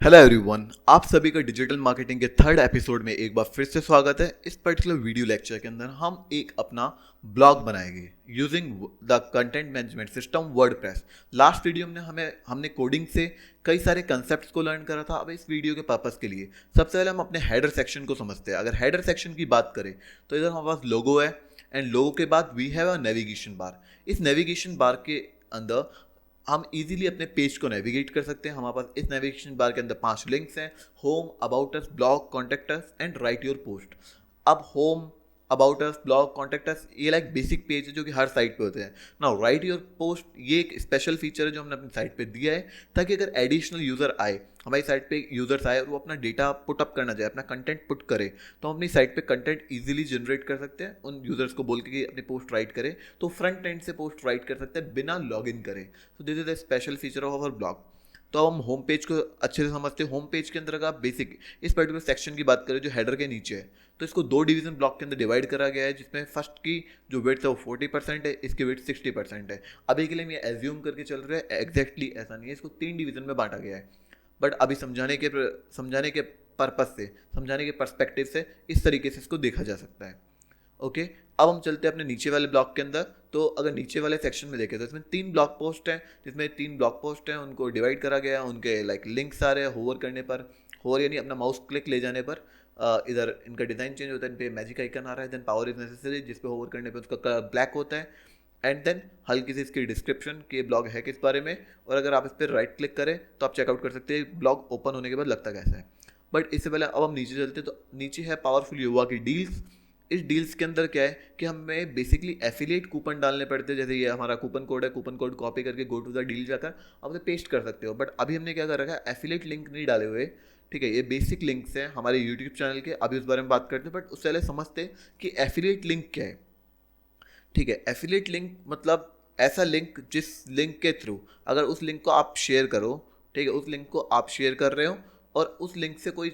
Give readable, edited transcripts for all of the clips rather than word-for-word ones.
Hello everyone, आप सभी का डिजिटल मार्केटिंग के थर्ड एपिसोड में एक बार फिर से स्वागत है। इस पर्टिकुलर वीडियो लेक्चर के अंदर हम एक अपना ब्लॉग बनाएंगे using the content management system WordPress. Last video में हमने कोडिंग से कई सारे कंसेप्ट्स को लर्न करा था। अब इस वीडियो के पर्पस के लिए सबसे पहले हम अपने हेडर सेक्शन को समझते हैं। अगर हेडर सेक्शन की बात करें तो इधर हमारे पास लोगो है एंड लोगो के बाद we have a navigation bar. इस नेविगेशन बार के अंदर हम इजीली अपने पेज को नेविगेट कर सकते हैं। हमारे पास इस नेविगेशन बार के अंदर 5 लिंक्स हैं: home, about us, blog, contact us and write your post. अब home, about us, blog, contact us ये लाइक बेसिक पेज है जो कि हर साइट पे होते हैं। नाउ राइट योर पोस्ट ये एक स्पेशल फीचर है जो हमने अपनी साइट पे दिया है ताकि अगर एडिशनल यूज़र आए, हमारी साइट पे यूजर्स आए और वो अपना डेटा पुट अप करना चाहे, अपना कंटेंट पुट करे, तो हम अपनी साइट पे कंटेंट इजीली जनरेट कर सकते हैं। उन यूजर्स को बोल के कि अपनी पोस्ट राइट करे तो फ्रंट एंड से पोस्ट राइट कर सकते हैं बिना लॉग इन करे। तो this is the special feature of our blog. तो अब हम होम पेज को अच्छे से समझते हैं। होम पेज के अंदर का बेसिक इस पर्टिकुलर सेक्शन की बात करें जो हेडर के नीचे है, तो इसको 2 डिवीजन ब्लॉक के अंदर डिवाइड करा गया है, जिसमें फर्स्ट की जो वेट है वो 40% है, इसकी वेट 60% है। अभी के लिए हम ये एज्यूम करके चल रहे हैं, एग्जैक्टली ऐसा नहीं है। इसको 3 डिवीजन में बांटा गया है, बट अभी समझाने के पर्पस से, समझाने के पर्सपेक्टिव से इस तरीके से इसको देखा जा सकता है। ओके, अब हम चलते हैं अपने नीचे वाले ब्लॉक के अंदर। तो अगर नीचे वाले सेक्शन में देखें तो इसमें 3 ब्लॉग पोस्ट हैं, जिसमें 3 ब्लॉग पोस्ट हैं, उनको डिवाइड करा गया है। उनके लाइक लिंक्स आ रहे हैं होवर करने पर, होवर यानी अपना माउस क्लिक ले जाने पर इधर इनका डिज़ाइन चेंज होता है, इन पे मैजिक आइकन आ रहा है। देन पावर इज नेसेसरी जिस पे होवर करने पे उसका कलर ब्लैक होता है। एंड देन हल्की सी इसकी डिस्क्रिप्शन कि ब्लॉग है किस बारे में, और अगर आप इस पर राइट क्लिक करें तो आप चेकआउट कर सकते हैं ब्लॉग ओपन होने के बाद लगता कैसा है। बट इससे पहले अब हम नीचे चलते हैं, तो नीचे है पावरफुल युवा की डील्स। इस डील्स के अंदर क्या है कि हमें बेसिकली एफिलिएट कूपन डालने पड़ते हैं। जैसे ये हमारा कूपन कोड है, कूपन कोड कॉपी करके गो टू द डील जाकर आप उसे पेस्ट कर सकते हो। बट अभी हमने क्या कर रखा है, एफिलिएट लिंक नहीं डाले हुए। ठीक है, ये बेसिक लिंक्स हैं हमारे यूट्यूब चैनल के, अभी उस बारे में बात करते हैं। बट उससे पहले समझते हैं कि एफिलिएट लिंक क्या है। ठीक है, एफिलिएट लिंक मतलब ऐसा लिंक जिस लिंक के थ्रू अगर उस लिंक को आप शेयर करो, ठीक है, उस लिंक को आप शेयर कर रहे हो और उस लिंक से कोई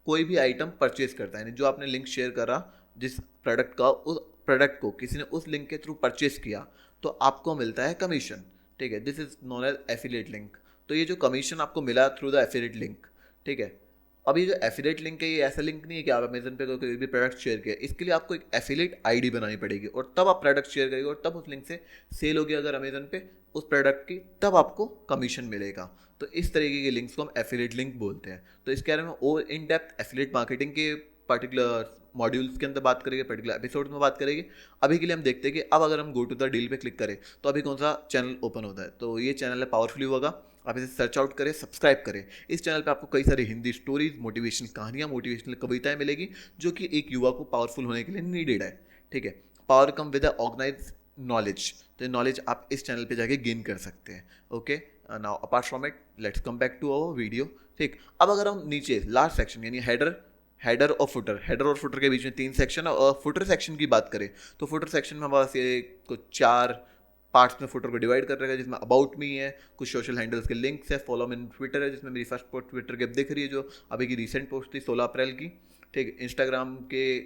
कोई भी आइटम परचेज करता है, यानी जो आपने लिंक शेयर करा जिस प्रोडक्ट का, उस प्रोडक्ट को किसी ने उस लिंक के थ्रू परचेज किया तो आपको मिलता है कमीशन। ठीक है, this is known as affiliate link. तो ये जो कमीशन आपको मिला थ्रू द एफिलिएट लिंक, ठीक है। अब ये जो एफिलिएट लिंक है ये ऐसा लिंक नहीं है कि आप अमेजन पे कोई भी प्रोडक्ट शेयर किया, इसके लिए आपको एक एफिलिएट आईडी बनानी पड़ेगी और तब आप प्रोडक्ट शेयर करेंगे और तब उस लिंक से सेल होगी अगर अमेजन पे उस प्रोडक्ट की, तब आपको कमीशन मिलेगा। तो इस तरीके के लिंक्स को हम एफिलिएट लिंक बोलते हैं। तो इसके बारे में और इन डेप्थ एफिलिएट मार्केटिंग के पर्टिकुलर मॉड्यूल्स के अंदर बात करेंगे, पर्टिकुलर एपिसोड में बात करेंगे। अभी के लिए हम देखते हैं कि अब अगर हम गो टू द डील पे क्लिक करें तो अभी कौन सा चैनल ओपन होता है। तो ये चैनल है पावरफुली होगा, आप इसे सर्च आउट करें, सब्सक्राइब करें। इस चैनल पे आपको कई सारी हिंदी स्टोरीज, मोटिवेशनल कहानियाँ, मोटिवेशनल कविताएं मिलेगी जो कि एक युवा को पावरफुल होने के लिए नीडेड है। ठीक है, power come with organize knowledge, तो ये नॉलेज आप इस चैनल पे जाके गेन कर सकते हैं। Okay, now apart from it let's come back to our video. ठीक, अब अगर हम नीचे लास्ट सेक्शन यानी हेडर और फुटर के बीच में 3 सेक्शन है, और फुटर सेक्शन की बात करें तो फुटर सेक्शन में हमारे पास ये कुछ 4 पार्ट्स में फुटर को डिवाइड कर रखा है, जिसमें अबाउट मी है, कुछ सोशल हैंडल्स के लिंक्स है, फॉलो मी इन ट्विटर है जिसमें मेरी फर्स्ट पोस्ट ट्विटर की अब दिख रही है जो अभी की रिसेंट पोस्ट थी 16 अप्रैल की। ठीक, इंस्टाग्राम के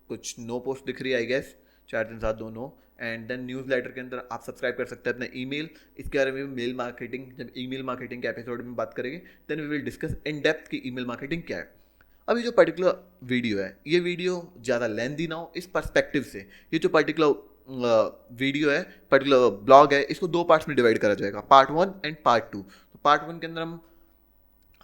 कुछ नो पोस्ट दिख रही है I guess, 4 3 7 2 no. And then newsletter के अंदर आप सब्सक्राइब कर सकते हैं अपना ईमेल। इसके बारे में मेल मार्केटिंग, जब ईमेल मार्केटिंग के एपिसोड में बात करेंगे then we will discuss in depth की ईमेल मार्केटिंग क्या है। अभी जो पर्टिकुलर वीडियो है ये वीडियो ज़्यादा लेंथी ना हो इस पर्सपेक्टिव से, ये जो पर्टिकुलर वीडियो है, पर्टिकुलर ब्लॉग है, इसको 2 पार्ट्स में डिवाइड करा जाएगा, पार्ट 1 एंड पार्ट 2। तो पार्ट 1 के अंदर हम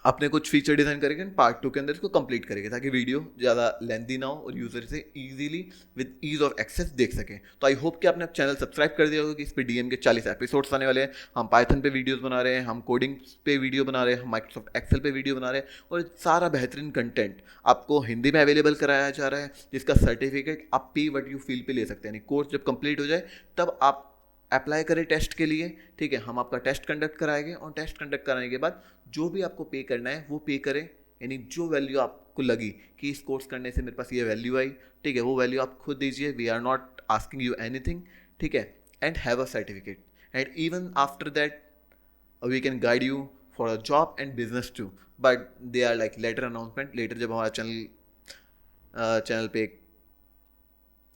अपने कुछ फीचर डिजाइन करेंगे, पार्ट 2 के अंदर इसको कंप्लीट करेंगे ताकि वीडियो ज़्यादा लेंथी ना हो और यूजर से easily with ease of access देख सकें। तो आई होप कि आपने चैनल सब्सक्राइब कर दिया होगा कि इस पे डीएम के 40 एपिसोड्स आने वाले हैं। हम पाइथन पे वीडियोस बना रहे हैं, हम कोडिंग पे वीडियो बना रहे हैं, हम माइक्रोसॉफ्ट एक्सेल पे वीडियो बना रहे हैं, और सारा बेहतरीन कंटेंट आपको हिंदी में अवेलेबल कराया जा रहा है, जिसका सर्टिफिकेट आप पे व्हाट यू फील पे ले सकते हैं। यानी कोर्स जब कंप्लीट हो जाए तब आप अप्लाई करें टेस्ट के लिए। ठीक है, हम आपका टेस्ट कंडक्ट कराएंगे और टेस्ट कंडक्ट कराने के बाद जो भी आपको पे करना है वो पे करें, यानी जो वैल्यू आपको लगी कि इस कोर्स करने से मेरे पास ये वैल्यू आई, ठीक है, वो वैल्यू आप खुद दीजिए। We are not asking you anything. ठीक है, and have a certificate and even after that we can guide you for a job and business too, but they are like later announcement. Later जब हमारा channel पे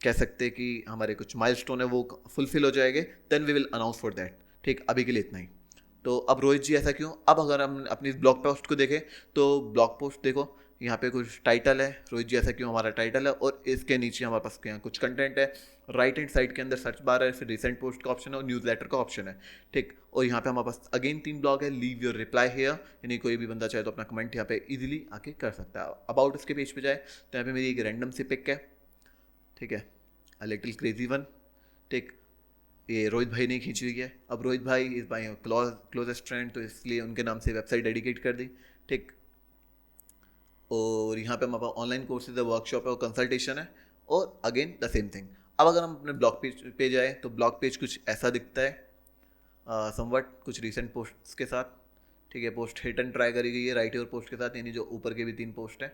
कह सकते हैं कि हमारे कुछ माइलस्टोन है वो फुलफिल हो जाएंगे, then we will announce for that. ठीक, अभी के लिए इतना ही। तो अब रोहित जी ऐसा क्यों? अब अगर हम अपनी ब्लॉग पोस्ट को देखें तो ब्लॉग पोस्ट देखो, यहाँ पे कुछ टाइटल है, रोहित जी ऐसा क्यों हमारा टाइटल है, और इसके नीचे हमारे पास यहाँ कुछ कंटेंट है। राइट हैंड साइड के अंदर सर्च बार है, फिर रिसेंट पोस्ट का ऑप्शन है और न्यूज़ लेटर का ऑप्शन है। ठीक, और यहाँ पे हमारे पास अगेन 3 ब्लॉग है। लीव योर रिप्लाई हेयर, यानी कोई भी बंदा चाहे तो अपना कमेंट यहाँ पे इजीली आके कर सकता है। अबाउट उसके पेज पे जाए तो यहाँ पे मेरी एक रैंडम सी पिक है, ठीक है, अ लिटिल क्रेजी वन। ठीक, ये रोहित भाई ने खींची हुई है। अब रोहित भाई इस भाई क्लोजेस्ट फ्रेंड, तो इसलिए उनके नाम से वेबसाइट डेडिकेट कर दी। ठीक, और यहाँ पे हमारे पास ऑनलाइन कोर्सेज है, वर्कशॉप है और कंसल्टेशन है, और अगेन द सेम थिंग। अब अगर हम अपने ब्लॉग पेज पे जाए तो ब्लॉग पेज कुछ ऐसा दिखता है, समवट कुछ रीसेंट पोस्ट्स के साथ। ठीक है, पोस्ट हिट एंड ट्राई करी गई है राइट योर पोस्ट के साथ, यानी जो ऊपर के भी 3 पोस्ट है।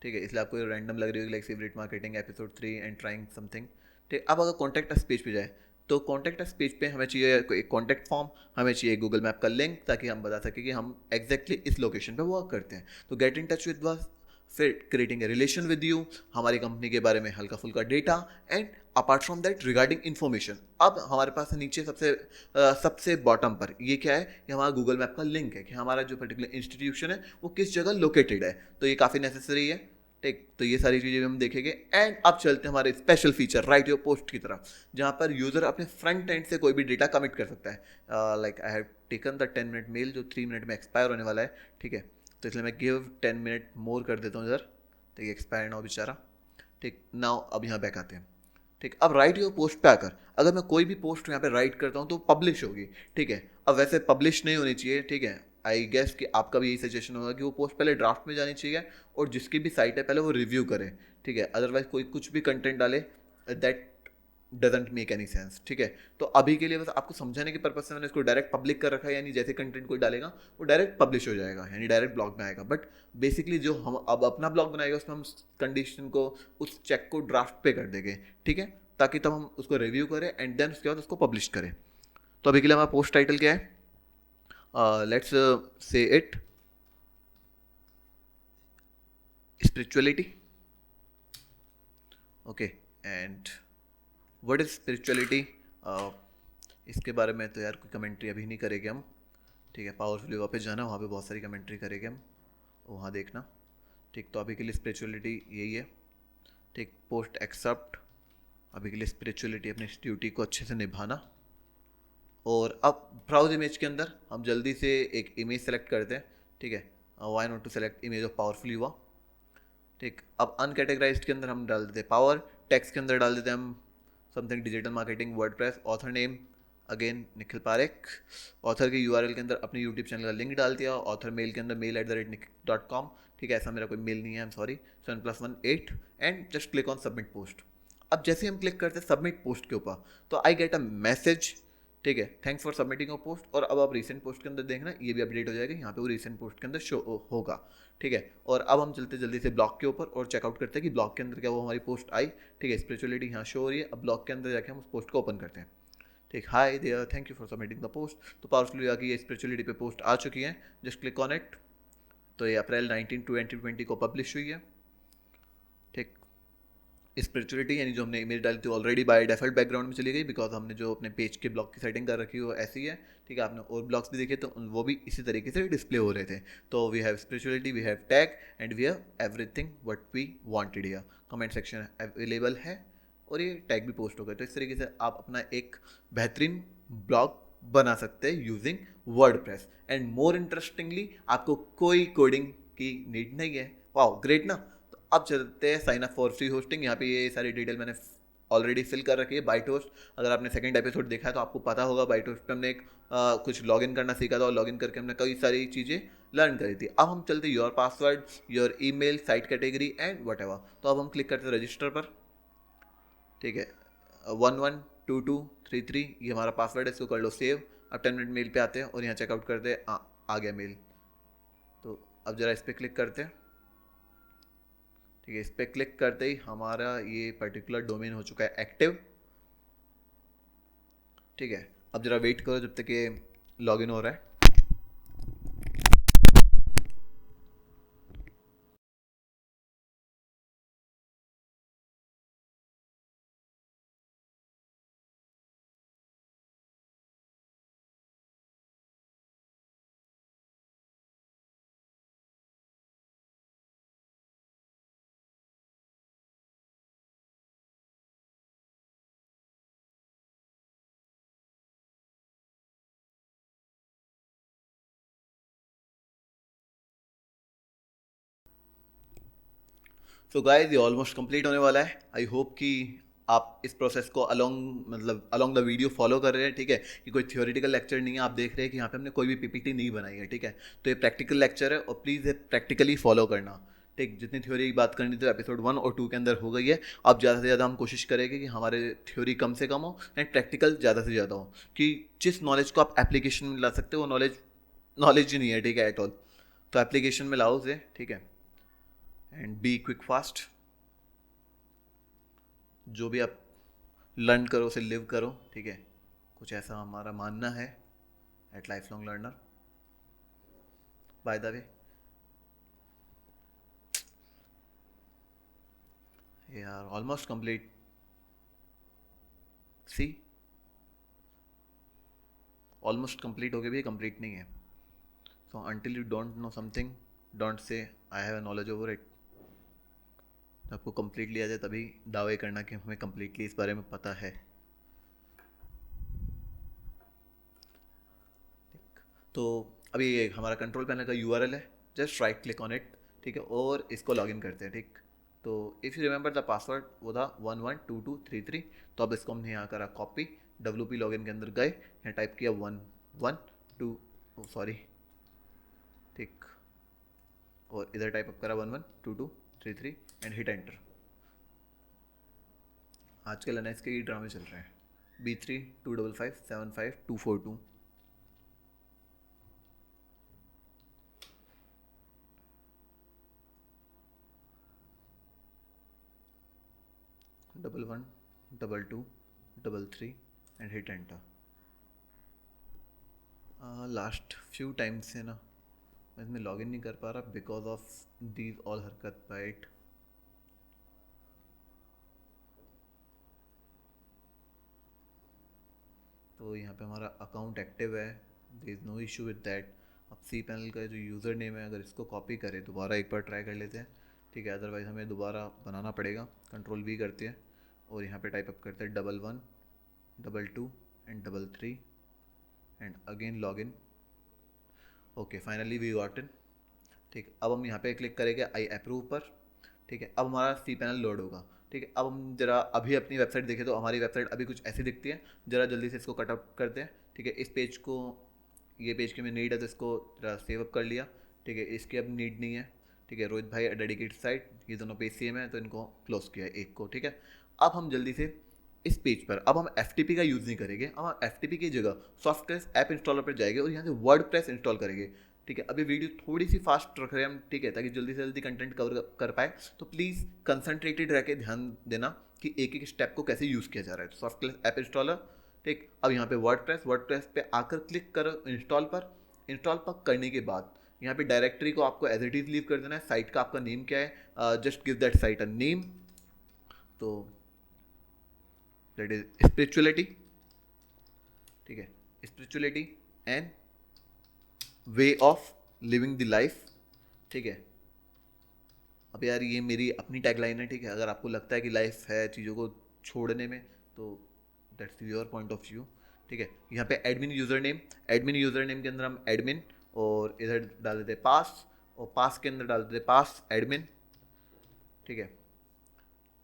ठीक है, इसलिए आपको रैंडम लग रही होगी, like favourite marketing episode 3 and trying something. ठीक, अब अगर कॉन्टैक्ट अस पेज पे जाए तो कॉन्टैक्ट अस पेज पे हमें चाहिए एक कॉन्टैक्ट फॉर्म, हमें चाहिए गूगल मैप का लिंक, ताकि हम बता सकें कि हम एग्जैक्टली इस लोकेशन पे वर्क करते हैं। तो get in touch with us, फिर creating a relation with you, हमारी कंपनी के बारे में हल्का फुल्का data, and apart from that regarding information. अब हमारे पास नीचे सबसे बॉटम पर ये क्या है, ये हमारा गूगल मैप का लिंक है कि हमारा जो पर्टिकुलर इंस्टीट्यूशन है वो किस जगह लोकेटेड है। तो ये काफ़ी नेसेसरी है। ठीक, तो ये सारी चीज़ें भी हम देखेंगे। एंड अब चलते हैं हमारे special feature right your post की तरफ, जहाँ पर यूज़र अपने फ्रंट एंड से कोई भी डेटा कमिट कर सकता है। Like I have taken the 10 minute mail जो 3 मिनट में एक्सपायर होने वाला है। ठीक है, तो इसलिए मैं गिव 10 मिनट मोर कर देता हूँ इधर, ठीक है, एक्सपायर ना हो बेचारा। ठीक, नाउ अब यहाँ बैक आते हैं। ठीक, अब राइट योर पोस्ट पे आकर अगर मैं कोई भी पोस्ट यहाँ पे राइट करता हूँ तो पब्लिश होगी। ठीक है, अब वैसे पब्लिश नहीं होनी चाहिए। ठीक है, आई गेस कि आपका भी यही सजेशन होगा कि वो पोस्ट पहले ड्राफ्ट में जानी चाहिए, और जिसकी भी साइट है पहले वो रिव्यू करे। ठीक है, अदरवाइज कोई कुछ भी कंटेंट डाले, that doesn't make any sense. ठीक है, तो अभी के लिए बस आपको समझाने के पर्पज से मैंने इसको डायरेक्ट पब्लिक कर रखा है, यानी जैसे कंटेंट कोई डालेगा वो डायरेक्ट पब्लिश हो जाएगा, यानी डायरेक्ट ब्लॉग में आएगा। बट बेसिकली जो हम अब अपना ब्लॉग बनाएगा उसमें हम कंडीशन को, उस चेक को ड्राफ्ट पे कर देंगे। ठीक है, ताकि तब हम उसको रिव्यू करें एंड देन उसके बाद उसको पब्लिश करें। तो अभी के लिए हमारा पोस्ट टाइटल क्या है? Let's say it spirituality. Okay, and what is spirituality? इसके बारे में तो यार कोई कमेंट्री अभी नहीं करेंगे हम। ठीक है, पावरफुल योगा पे जाना, वहाँ पे बहुत सारी कमेंट्री करेंगे हम, वहाँ देखना। ठीक, तो अभी के लिए स्पिरिचुअलिटी यही है। ठीक, पोस्ट एक्सेप्ट, अभी के लिए स्पिरिचुअलिटी अपनी ड्यूटी को अच्छे से निभाना। और अब ब्राउज इमेज के अंदर हम जल्दी से एक इमेज सेलेक्ट करते हैं। ठीक है, why not to select image of powerful युवा। ठीक, अब अनकैटेगराइज्ड के अंदर हम डाल देते हैं पावर, टेक्स्ट के अंदर डाल देते हैं हम something digital marketing WordPress, author name again Nikhil Parekh, author के यूआरएल के अंदर अपने यूट्यूब चैनल का लिंक डाल दिया, ऑथर मेल के अंदर mail@nikhil.com। ठीक है, ऐसा मेरा कोई मेल नहीं है, I am sorry, 7+1 8, and just click on submit post. अब जैसे हम क्लिक करते हैं सबमिट पोस्ट के ऊपर तो आई गेट अ मैसेज। ठीक है, thanks for submitting your post, और अब आप रिसेंट पोस्ट के अंदर देखना ये भी अपडेट हो जाएगा, यहाँ पे वो रिसेंट पोस्ट के अंदर शो होगा। ठीक है, और अब हम चलते जल्दी से ब्लॉग के ऊपर और चेकआउट करते हैं कि ब्लॉग के अंदर क्या वो हमारी पोस्ट आई। ठीक है, स्पिरिचुअलिटी यहाँ शो हो रही है। अब ब्लॉग के अंदर जाके हम उस पोस्ट को ओपन करते हैं। ठीक, hi there, thank you for submitting the post. तो पावरफुल योगा की ये स्पिरिचुअलिटी पे पोस्ट आ चुकी है, जस्ट क्लिक ऑन इट। तो ये अप्रैल 19 2020 को पब्लिश हुई है। ठीक, स्पिरिचुअलिटी यानी जो हमने इमेज डाली थी ऑलरेडी बाय डिफॉल्ट बैकग्राउंड में चली गई, बिकॉज हमने जो अपने पेज के ब्लॉग की सेटिंग कर रखी है वो ऐसी है। ठीक है, आपने और ब्लॉग्स भी देखे तो वो भी इसी तरीके से डिस्प्ले हो रहे थे। तो we have spirituality, we have tag, and we have everything what we wanted here. Comment section available है और ये टैग भी पोस्ट हो गए। तो इस तरीके से आप अपना एक बेहतरीन ब्लॉग बना सकते हैं using WordPress. And more interestingly आपको कोई कोडिंग की नीड नहीं है। वाओ, ग्रेट ना। अब चलते हैं sign up for free hosting. यहाँ पे ये सारी डिटेल मैंने ऑलरेडी फिल कर रखी है। बाइट होस्ट, अगर आपने सेकंड एपिसोड देखा है तो आपको पता होगा बाइट होस्ट पे हमने एक कुछ लॉगिन करना सीखा था, और लॉगिन करके हमने कई सारी चीज़ें लर्न करी थी। अब हम चलते your password, your email, site category and what ever. तो अब हम क्लिक करते हैं रजिस्टर पर। ठीक है, 112233 ये हमारा पासवर्ड है, इसको कर लो सेव। अब 10 मिनट मेल पे आते हैं और यहाँ चेकआउट करते हैं, आ गया मेल। तो अब जरा इस पर क्लिक करते हैं। ठीक है, इस पर क्लिक करते ही हमारा ये पर्टिकुलर डोमेन हो चुका है एक्टिव। ठीक है, अब जरा वेट करो जब तक ये लॉगिन हो रहा है। सो गाइस ये ऑलमोस्ट कंप्लीट होने वाला है। आई होप कि आप इस प्रोसेस को अलोंग द वीडियो फॉलो कर रहे हैं, ठीक है। कि कोई थियोरेटिकल लेक्चर नहीं है, आप देख रहे हैं कि यहाँ पे हमने कोई भी पीपीटी नहीं बनाई है, ठीक है। तो ये प्रैक्टिकल लेक्चर है और प्लीज़ ये प्रैक्टिकली फॉलो करना, ठीक। जितनी थ्योरी की बात करनी थी एपिसोड 1 और 2 के अंदर हो गई है। अब ज़्यादा से ज़्यादा हम कोशिश करेंगे कि हमारे थ्योरी कम से कम हो एंड प्रैक्टिकल ज़्यादा से ज़्यादा हो, कि जिस नॉलेज को आप एप्लीकेशन में ला सकते हो वो नॉलेज ही नहीं है, ठीक है, एट ऑल। तो एप्लीकेशन में लाओ उसे, ठीक है। एंड बी क्विक फास्ट, जो भी आप लर्न करो उसे लिव करो, ठीक है। कुछ ऐसा हमारा मानना है at life long learner. By the way यार ऑलमोस्ट कंप्लीट, सी ऑलमोस्ट कंप्लीट हो गया भी, कंप्लीट नहीं है। So until you don't know something, don't say I have a knowledge over it. आपको कंप्लीटली आ जाए तभी दावे करना कि हमें कंप्लीटली इस बारे में पता है। तो अभी ये हमारा कंट्रोल पैनल का यूआरएल है, just right click on it, ठीक है, और इसको लॉगिन करते हैं, ठीक। तो if you remember the password वो था 112233। तो अब इसको हमने यहाँ करा कॉपी, WP लॉगिन के अंदर गए, यहाँ टाइप किया 112, सॉरी, ठीक, और इधर टाइप अप करा 112233 एंड हिट एंटर। आजकल एनएस के ड्रामे चल रहे हैं। B3255755242। Double 1 2 2 and hit enter. Last few times से ना मैं इसमें लॉगिन नहीं कर पा रहा बिकॉज ऑफ दीज ऑल हरकत बाइट। तो यहाँ पे हमारा अकाउंट एक्टिव है, there is no issue with that. अब सी पैनल का जो यूज़र नेम है, अगर इसको कॉपी करें, दोबारा एक बार ट्राई कर लेते हैं, ठीक है। अदरवाइज़ हमें दोबारा बनाना पड़ेगा। कंट्रोल V करते हैं और यहाँ पे टाइप अप करते हैं 11 2 2 and 33 and again log in. Okay, finally we got in, ठीक। अब हम यहाँ पे क्लिक करेंगे आई अप्रूव पर, ठीक है। अब हमारा सी पैनल लोड होगा, ठीक है। अब हम जरा अभी अपनी वेबसाइट देखें तो हमारी वेबसाइट अभी कुछ ऐसी दिखती है। जरा जल्दी से इसको कट आउट करते हैं, ठीक है। इस पेज को, ये पेज की में नीड है तो इसको जरा सेव अप कर लिया, ठीक है। इसकी अब नीड नहीं है, ठीक है। रोहित भाई डेडिकेटेड साइट, ये दोनों पेज सेम है तो इनको क्लोज किया है एक को, ठीक है। अब हम जल्दी से इस पेज पर, अब हम FTP का यूज़ नहीं करेंगे, अब हम FTP की जगह सॉफ्टवेयर ऐप इंस्टॉलर पर जाएंगे और यहाँ से वर्डप्रेस इंस्टॉल करेंगे, ठीक है। अभी वीडियो थोड़ी सी फास्ट रख रहे हैं हम, ठीक है, ताकि जल्दी से जल्दी कंटेंट कवर कर पाए। तो प्लीज़ कंसंट्रेटेड रह के ध्यान देना कि एक एक स्टेप को कैसे यूज़ किया जा रहा है। तो सॉफ्टवेयर ऐप इंस्टॉलर, ठीक। अब यहाँ पे वर्डप्रेस पे आकर क्लिक करो इंस्टॉल पर करने के बाद यहाँ पे डायरेक्टरी को आपको एज इट इज़ लीव कर देना है। साइट का आपका नेम क्या है, just give that site a name, तो दैट इज स्पिरिचुअलिटी, ठीक है। Spirituality and way of living the life, ठीक है। अब यार ये मेरी अपनी टैगलाइन है, ठीक है। अगर आपको लगता है कि लाइफ है चीज़ों को छोड़ने में, तो that's your point of view, ठीक है। यहाँ पे एडमिन यूज़र नेम के अंदर हम एडमिन, और इधर डाल देते पास, और पास के अंदर डाल देते पास एडमिन, ठीक है।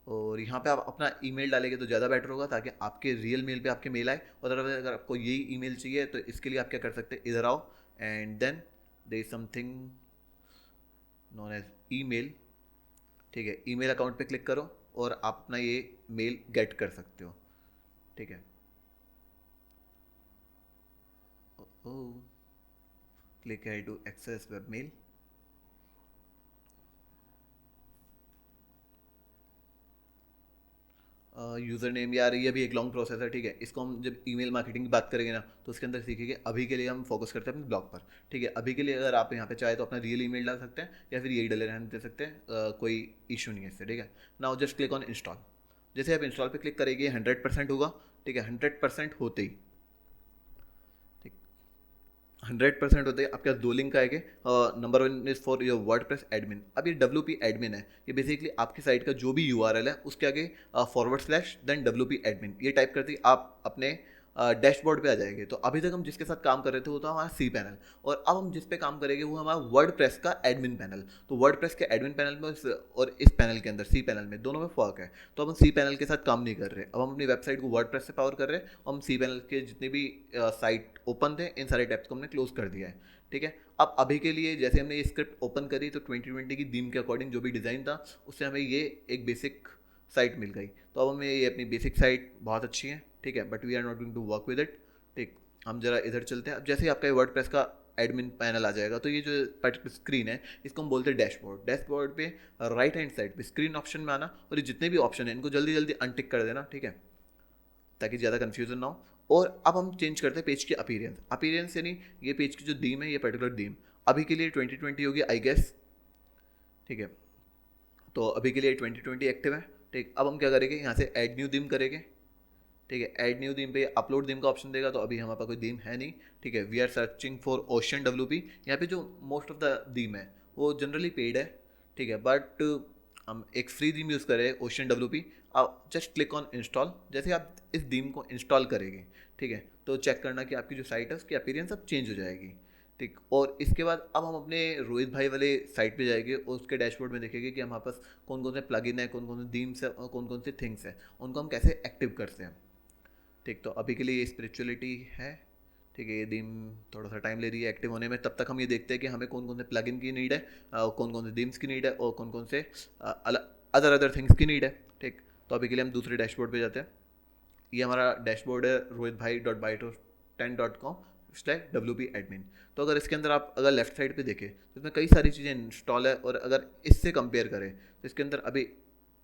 और यहाँ पे आप अपना ईमेल डालेंगे तो ज़्यादा बेटर होगा, ताकि आपके रियल मेल पे आपके मेल आए। और अगर आपको यही ईमेल चाहिए तो इसके लिए आप क्या कर सकते हैं, इधर आओ and then there is something known as email, ठीक है। ईमेल अकाउंट पे क्लिक करो और आप अपना ये मेल गेट कर सकते हो, ठीक है। क्लिक है to access web mail. User name, यार ये भी एक लॉन्ग प्रोसेस है, ठीक है। इसको हम जब ईमेल मार्केटिंग की बात करेंगे ना तो उसके अंदर सीखेंगे। अभी के लिए हम फोकस करते हैं अपने ब्लॉग पर, ठीक है। अभी के लिए अगर आप यहाँ पे चाहे तो अपना रियल ईमेल डाल सकते हैं या फिर यही डले रहने दे सकते हैं, कोई इशू नहीं है इससे, ठीक है। Now just click on install. जैसे आप इंस्टॉल पे क्लिक करेंगे 100% होगा, ठीक है। 100% होते ही, 100% होते हैं आपके पास दो लिंक आएंगे। Number 1 is for your WordPress admin. अब ये WP एडमिन है, ये बेसिकली आपकी साइट का जो भी URL है उसके आगे /देन WP एडमिन ये टाइप करते ही आप अपने डैशबोर्ड पे आ जाएंगे। तो अभी तक हम जिसके साथ काम कर रहे थे वो था हमारा सी पैनल, और अब हम जिस पे काम करेंगे वो हमारा वर्डप्रेस का एडमिन पैनल। तो वर्डप्रेस के एडमिन पैनल में और इस पैनल के अंदर सी पैनल में दोनों में फ़र्क है। तो अब हम सी पैनल के साथ काम नहीं कर रहे, अब हम अपनी वेबसाइट को वर्डप्रेस से पावर कर रहे हैं, और हम सी पैनल के जितने भी साइट ओपन थे इन सारे टैब्स को हमने क्लोज कर दिया है। ठीक है, अब अभी के लिए जैसे हमने ये स्क्रिप्ट ओपन करी तो 2020 की थीम के अकॉर्डिंग जो भी डिज़ाइन था उससे हमें ये एक बेसिक साइट मिल गई। तो अब हमें ये अपनी बेसिक साइट बहुत अच्छी है, ठीक है, but we are not going to work with it. ठीक, हम जरा इधर चलते हैं। अब जैसे ही आपका वर्डप्रेस का एडमिन पैनल आ जाएगा तो ये जो पर्टिकुलर स्क्रीन है इसको हम बोलते हैं डैशबोर्ड। डैशबोर्ड पे राइट हैंड साइड पे स्क्रीन ऑप्शन में आना, और ये जितने भी ऑप्शन है इनको जल्दी जल्दी अनटिक कर देना, ठीक है, ताकि ज़्यादा कन्फ्यूजन ना हो। और अब हम चेंज करते हैं पेज की अपीयरेंस। अपीयरेंस यानी ये पेज की जो थीम है, ये पर्टिकुलर थीम अभी के लिए 2020 होगी आई गेस, ठीक है। तो अभी के लिए 2020 एक्टिव है, ठीक। अब हम क्या करेंगे, यहाँ से ऐड न्यू थीम करेंगे, ठीक है। ऐड न्यू थीम पे अपलोड थीम का ऑप्शन देगा, तो अभी हमारे पास कोई थीम है नहीं, ठीक है। We are searching for ocean WP। यहाँ पे जो मोस्ट ऑफ द थीम है वो जनरली पेड है, ठीक है, बट हम एक फ्री थीम यूज़ करें ओशन WP। आप जस्ट क्लिक ऑन इंस्टॉल। जैसे आप इस थीम को इंस्टॉल करेंगे, ठीक है, तो चेक करना कि आपकी जो साइट है उसकी अपीयरेंस अब चेंज हो जाएगी, ठीक। और इसके बाद अब हम अपने रोहित भाई वाले साइट पे जाएंगे और उसके डैशबोर्ड में देखेंगे कि हमारे पास कौन कौन से प्लगइन है, कौन कौन से थीम्स है और कौन कौन से थिंग्स हैं, उनको हम कैसे एक्टिव करते हैं, ठीक। तो अभी के लिए ये स्पिरिचुअलिटी है, ठीक है। ये थीम थोड़ा सा टाइम ले रही है एक्टिव होने में, तब तक हम ये देखते हैं कि हमें कौन कौन से प्लगइन की नीड है, कौन कौन से थीम्स की नीड है और कौन कौन से अदर थिंग्स की नीड है, ठीक। तो अभी के लिए हम दूसरे डैशबोर्ड पे जाते हैं। ये हमारा डैशबोर्ड है rohitbhai.byto10.com/WP एडमिन। तो अगर इसके अंदर आप अगर लेफ्ट साइड पे देखें तो इसमें कई सारी चीज़ें इंस्टॉल है, और अगर इससे कंपेयर करें तो इसके अंदर अभी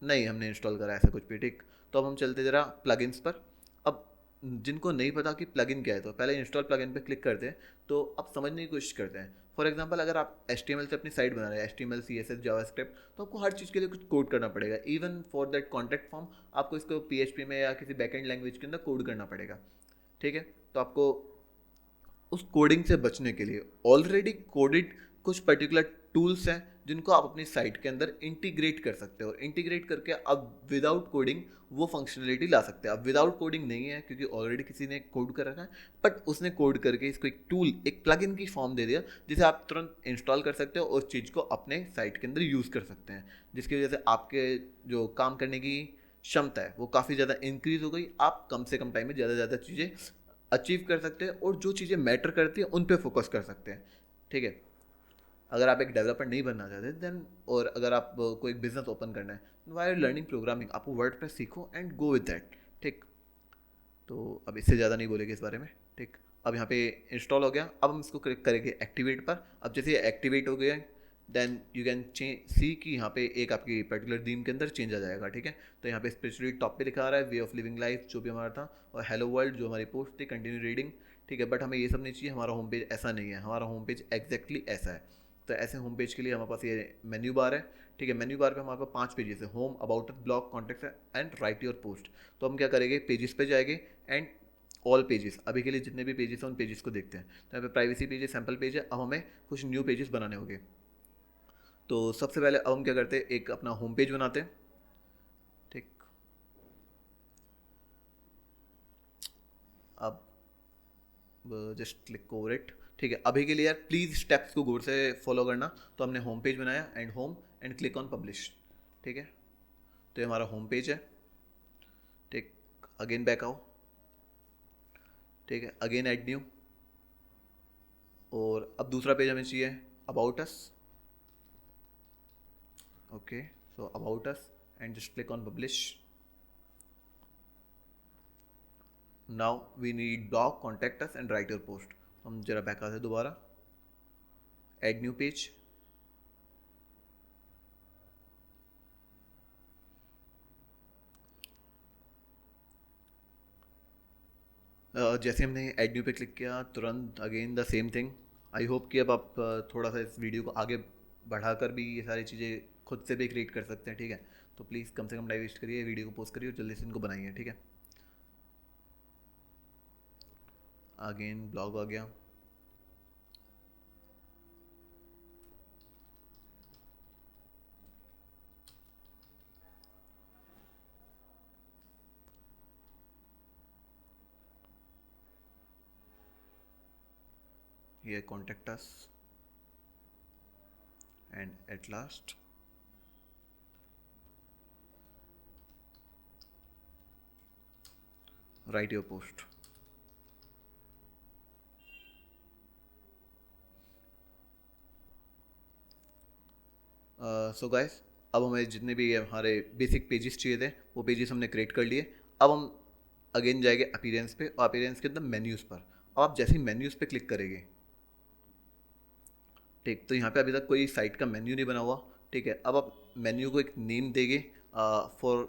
नहीं हमने इंस्टॉल करा ऐसा कुछ भी, ठीक। तो अब हम चलते जरा प्लगइन्स पर। अब जिनको नहीं पता कि प्लगइन क्या है तो पहले इंस्टॉल प्लगइन पे क्लिक करते हैं, तो अब समझने की कोशिश करते हैं। फॉर एग्जांपल अगर आप HTML से अपनी साइट बना रहे हैं, HTML CSS जावास्क्रिप्ट, तो आपको हर चीज़ के लिए कुछ कोड करना पड़ेगा। Even for that contact form आपको इसको PHP में या किसी बैकएंड लैंग्वेज के अंदर कोड करना पड़ेगा, ठीक है। तो आपको उस कोडिंग से बचने के लिए ऑलरेडी कोडेड कुछ पर्टिकुलर टूल्स हैं जिनको आप अपनी साइट के अंदर इंटीग्रेट कर सकते हो, और इंटीग्रेट करके अब विदाउट कोडिंग वो फंक्शनलिटी ला सकते हैं। अब विदाउट कोडिंग नहीं है क्योंकि ऑलरेडी किसी ने कोड कर रखा है, बट उसने कोड करके इसको एक टूल, एक प्लगइन की फॉर्म दे दिया जिसे आप तुरंत इंस्टॉल कर सकते हो और उस चीज़ को अपने साइट के अंदर यूज़ कर सकते हैं, जिसकी वजह से आपके जो काम करने की क्षमता है वो काफ़ी ज़्यादा इंक्रीज़ हो गई। आप कम से कम टाइम में ज़्यादा से ज़्यादा चीज़ें अचीव कर सकते हैं और जो चीज़ें मैटर करती हैं उन पे फोकस कर सकते हैं, ठीक है। अगर आप एक डेवलपर नहीं बनना चाहते देन, और अगर आप को एक बिजनेस ओपन करना है, वाई आर लर्निंग प्रोग्रामिंग, आपको वर्डप्रेस सीखो एंड गो विद दैट, ठीक। तो अब इससे ज़्यादा नहीं बोलेंगे इस बारे में, ठीक। अब यहाँ पे इंस्टॉल हो गया, अब हम इसको क्लिक करेंगे एक्टिवेट पर। अब जैसे ये एक्टिवेट हो गया देन यू कैन सी कि यहाँ पे एक आपकी पर्टिकुलर थीम के अंदर चेंज आ जाएगा, ठीक है। तो यहाँ पे स्पेशली टॉप पे लिखा आ रहा है वे ऑफ लिविंग लाइफ जो भी हमारा था, और हेलो वर्ल्ड जो हमारी पोस्ट थी, कंटिन्यू रीडिंग, ठीक है। बट हमें ये सब नहीं चाहिए, हमारा होम पेज ऐसा नहीं है, हमारा होम पेज एग्जैक्टली ऐसा है। तो ऐसे होम पेज के लिए हमारे पास ये मेन्यू बार है, ठीक है। मेन्यू बार पे हमारे पास 5 पेजेस है, home, about, blog, contact and write your post. तो हम क्या करेंगे, पेजेस पे जाएंगे एंड ऑल पेजेस, अभी के लिए जितने भी पेजेस हैं उन पेजेस को देखते हैं। तो यहाँ पे प्राइवेसी पेज है, सैम्पल पेज है। अब हमें कुछ न्यू पेजेस बनाने होंगे। तो सबसे पहले अब हम क्या करते हैं, एक अपना होम पेज बनाते हैं, ठीक। अब जस्ट क्लिक ओवर इट, ठीक है। अभी के लिए यार प्लीज़ स्टेप्स को गौर से फॉलो करना। तो हमने होम पेज बनाया and home and click on publish, ठीक है। तो ये हमारा होम पेज है, ठीक। अगेन बैक आओ, ठीक है, अगेन ऐड न्यू, और अब दूसरा पेज हमें चाहिए about us, okay. So about us and just click on publish. Now we need blog, contact us and write your post. हम जरा बैक आते हैं दोबारा, ऐड न्यू पेज, जैसे हमने ऐड न्यू पे क्लिक किया तुरंत again the same thing. I hope कि अब आप थोड़ा सा इस वीडियो को आगे बढ़ाकर भी ये सारी चीज़ें खुद से भी क्रिएट कर सकते हैं, ठीक है। तो प्लीज़ कम से कम टाइम वेस्ट करिए, वीडियो को पोस्ट करिए और जल्दी से इनको बनाइए, ठीक है। अगेन ब्लॉग आ गया, here contact us, and at last write your post. So guys, अब हमें जितने भी हमारे बेसिक पेजेस चाहिए थे वो पेजेस हमने क्रिएट कर लिए। अब हम अगेन जाएंगे अपीयरेंस पे, और अपीयरेंस के अंदर मेन्यूज़ पर। अब आप जैसे ही मेन्यूज़ पे क्लिक करेंगे, ठीक, तो यहाँ पे अभी तक कोई साइट का मेन्यू नहीं बना हुआ। ठीक है, अब आप मेन्यू को एक नेम देंगे। फॉर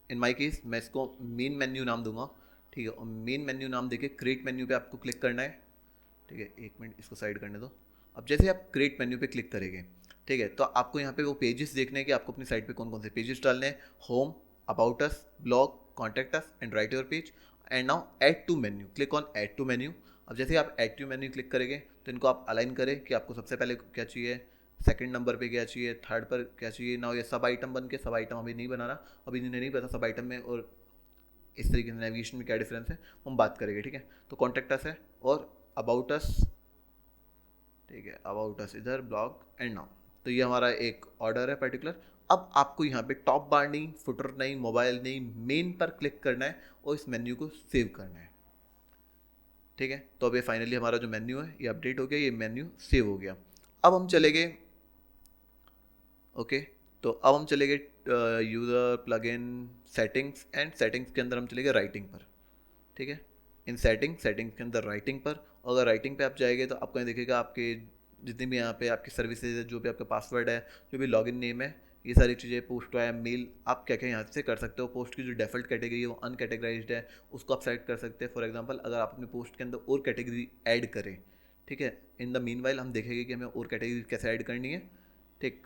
इन माय केस मैं इसको मेन मेन्यू नाम दूंगा। ठीक है, और मेन मेन्यू नाम देके क्रिएट मेन्यू पे आपको क्लिक करना है। ठीक है, एक मिनट इसको साइड करने दो। अब जैसे आप क्रिएट मेन्यू पे क्लिक करेंगे, ठीक है, तो आपको यहाँ पे वो पेजेस देखने हैं कि आपको अपनी साइट पे कौन कौन से पेजेस डालने हैं। Home, about us, blog, contact us and write your page. And now add to menu, click on add to menu. अब जैसे ही आप ऐड टू मेन्यू क्लिक करेंगे तो इनको आप अलाइन करें कि आपको सबसे पहले क्या चाहिए, सेकंड नंबर पे क्या चाहिए, थर्ड पर क्या चाहिए। ना ये सब आइटम बन के, सब आइटम अभी नहीं बनाना, अभी इन्हें नहीं पता सब आइटम में और इस तरीके से नेविगेशन में क्या डिफरेंस है, वो हम बात करेंगे। ठीक है, तो कॉन्टैक्ट अस है और अबाउट अस। ठीक है, अबाउट अस इधर, ब्लॉग एंड नाउ। तो ये हमारा एक ऑर्डर है पर्टिकुलर। अब आपको यहाँ पे टॉप बार नहीं, फुटर नहीं, मोबाइल नहीं, मेन पर क्लिक करना है और इस मेन्यू को सेव करना है। ठीक है, तो अब ये फाइनली हमारा जो मेन्यू है ये अपडेट हो गया, ये मेन्यू सेव हो गया। अब हम चले गए, ओके, तो अब हम चले गए user plugin settings, and settings के अंदर हम चले गए राइटिंग पर। ठीक है, इन सेटिंग्स के अंदर राइटिंग पर, और अगर राइटिंग पे आप जाएंगे तो आपको यहाँ दिखेगा आपके जितनी भी यहाँ पे आपकी सर्विसेज है, जो भी आपका पासवर्ड है, जो भी लॉगिन नेम है, ये सारी चीज़ें, पोस्ट है, मेल, आप क्या क्या यहाँ से कर सकते हो। पोस्ट की जो डिफ़ॉल्ट कैटेगरी है वो अनकैटेगराइज्ड है, उसको आप सेलेक्ट कर सकते हैं। फॉर एग्जांपल अगर आप अपने पोस्ट के अंदर और कैटेगरी ऐड करें, ठीक है, इन द मीन वाइल हम देखेंगे कि हमें और कैटेगरी कैसे ऐड करनी है। ठीक,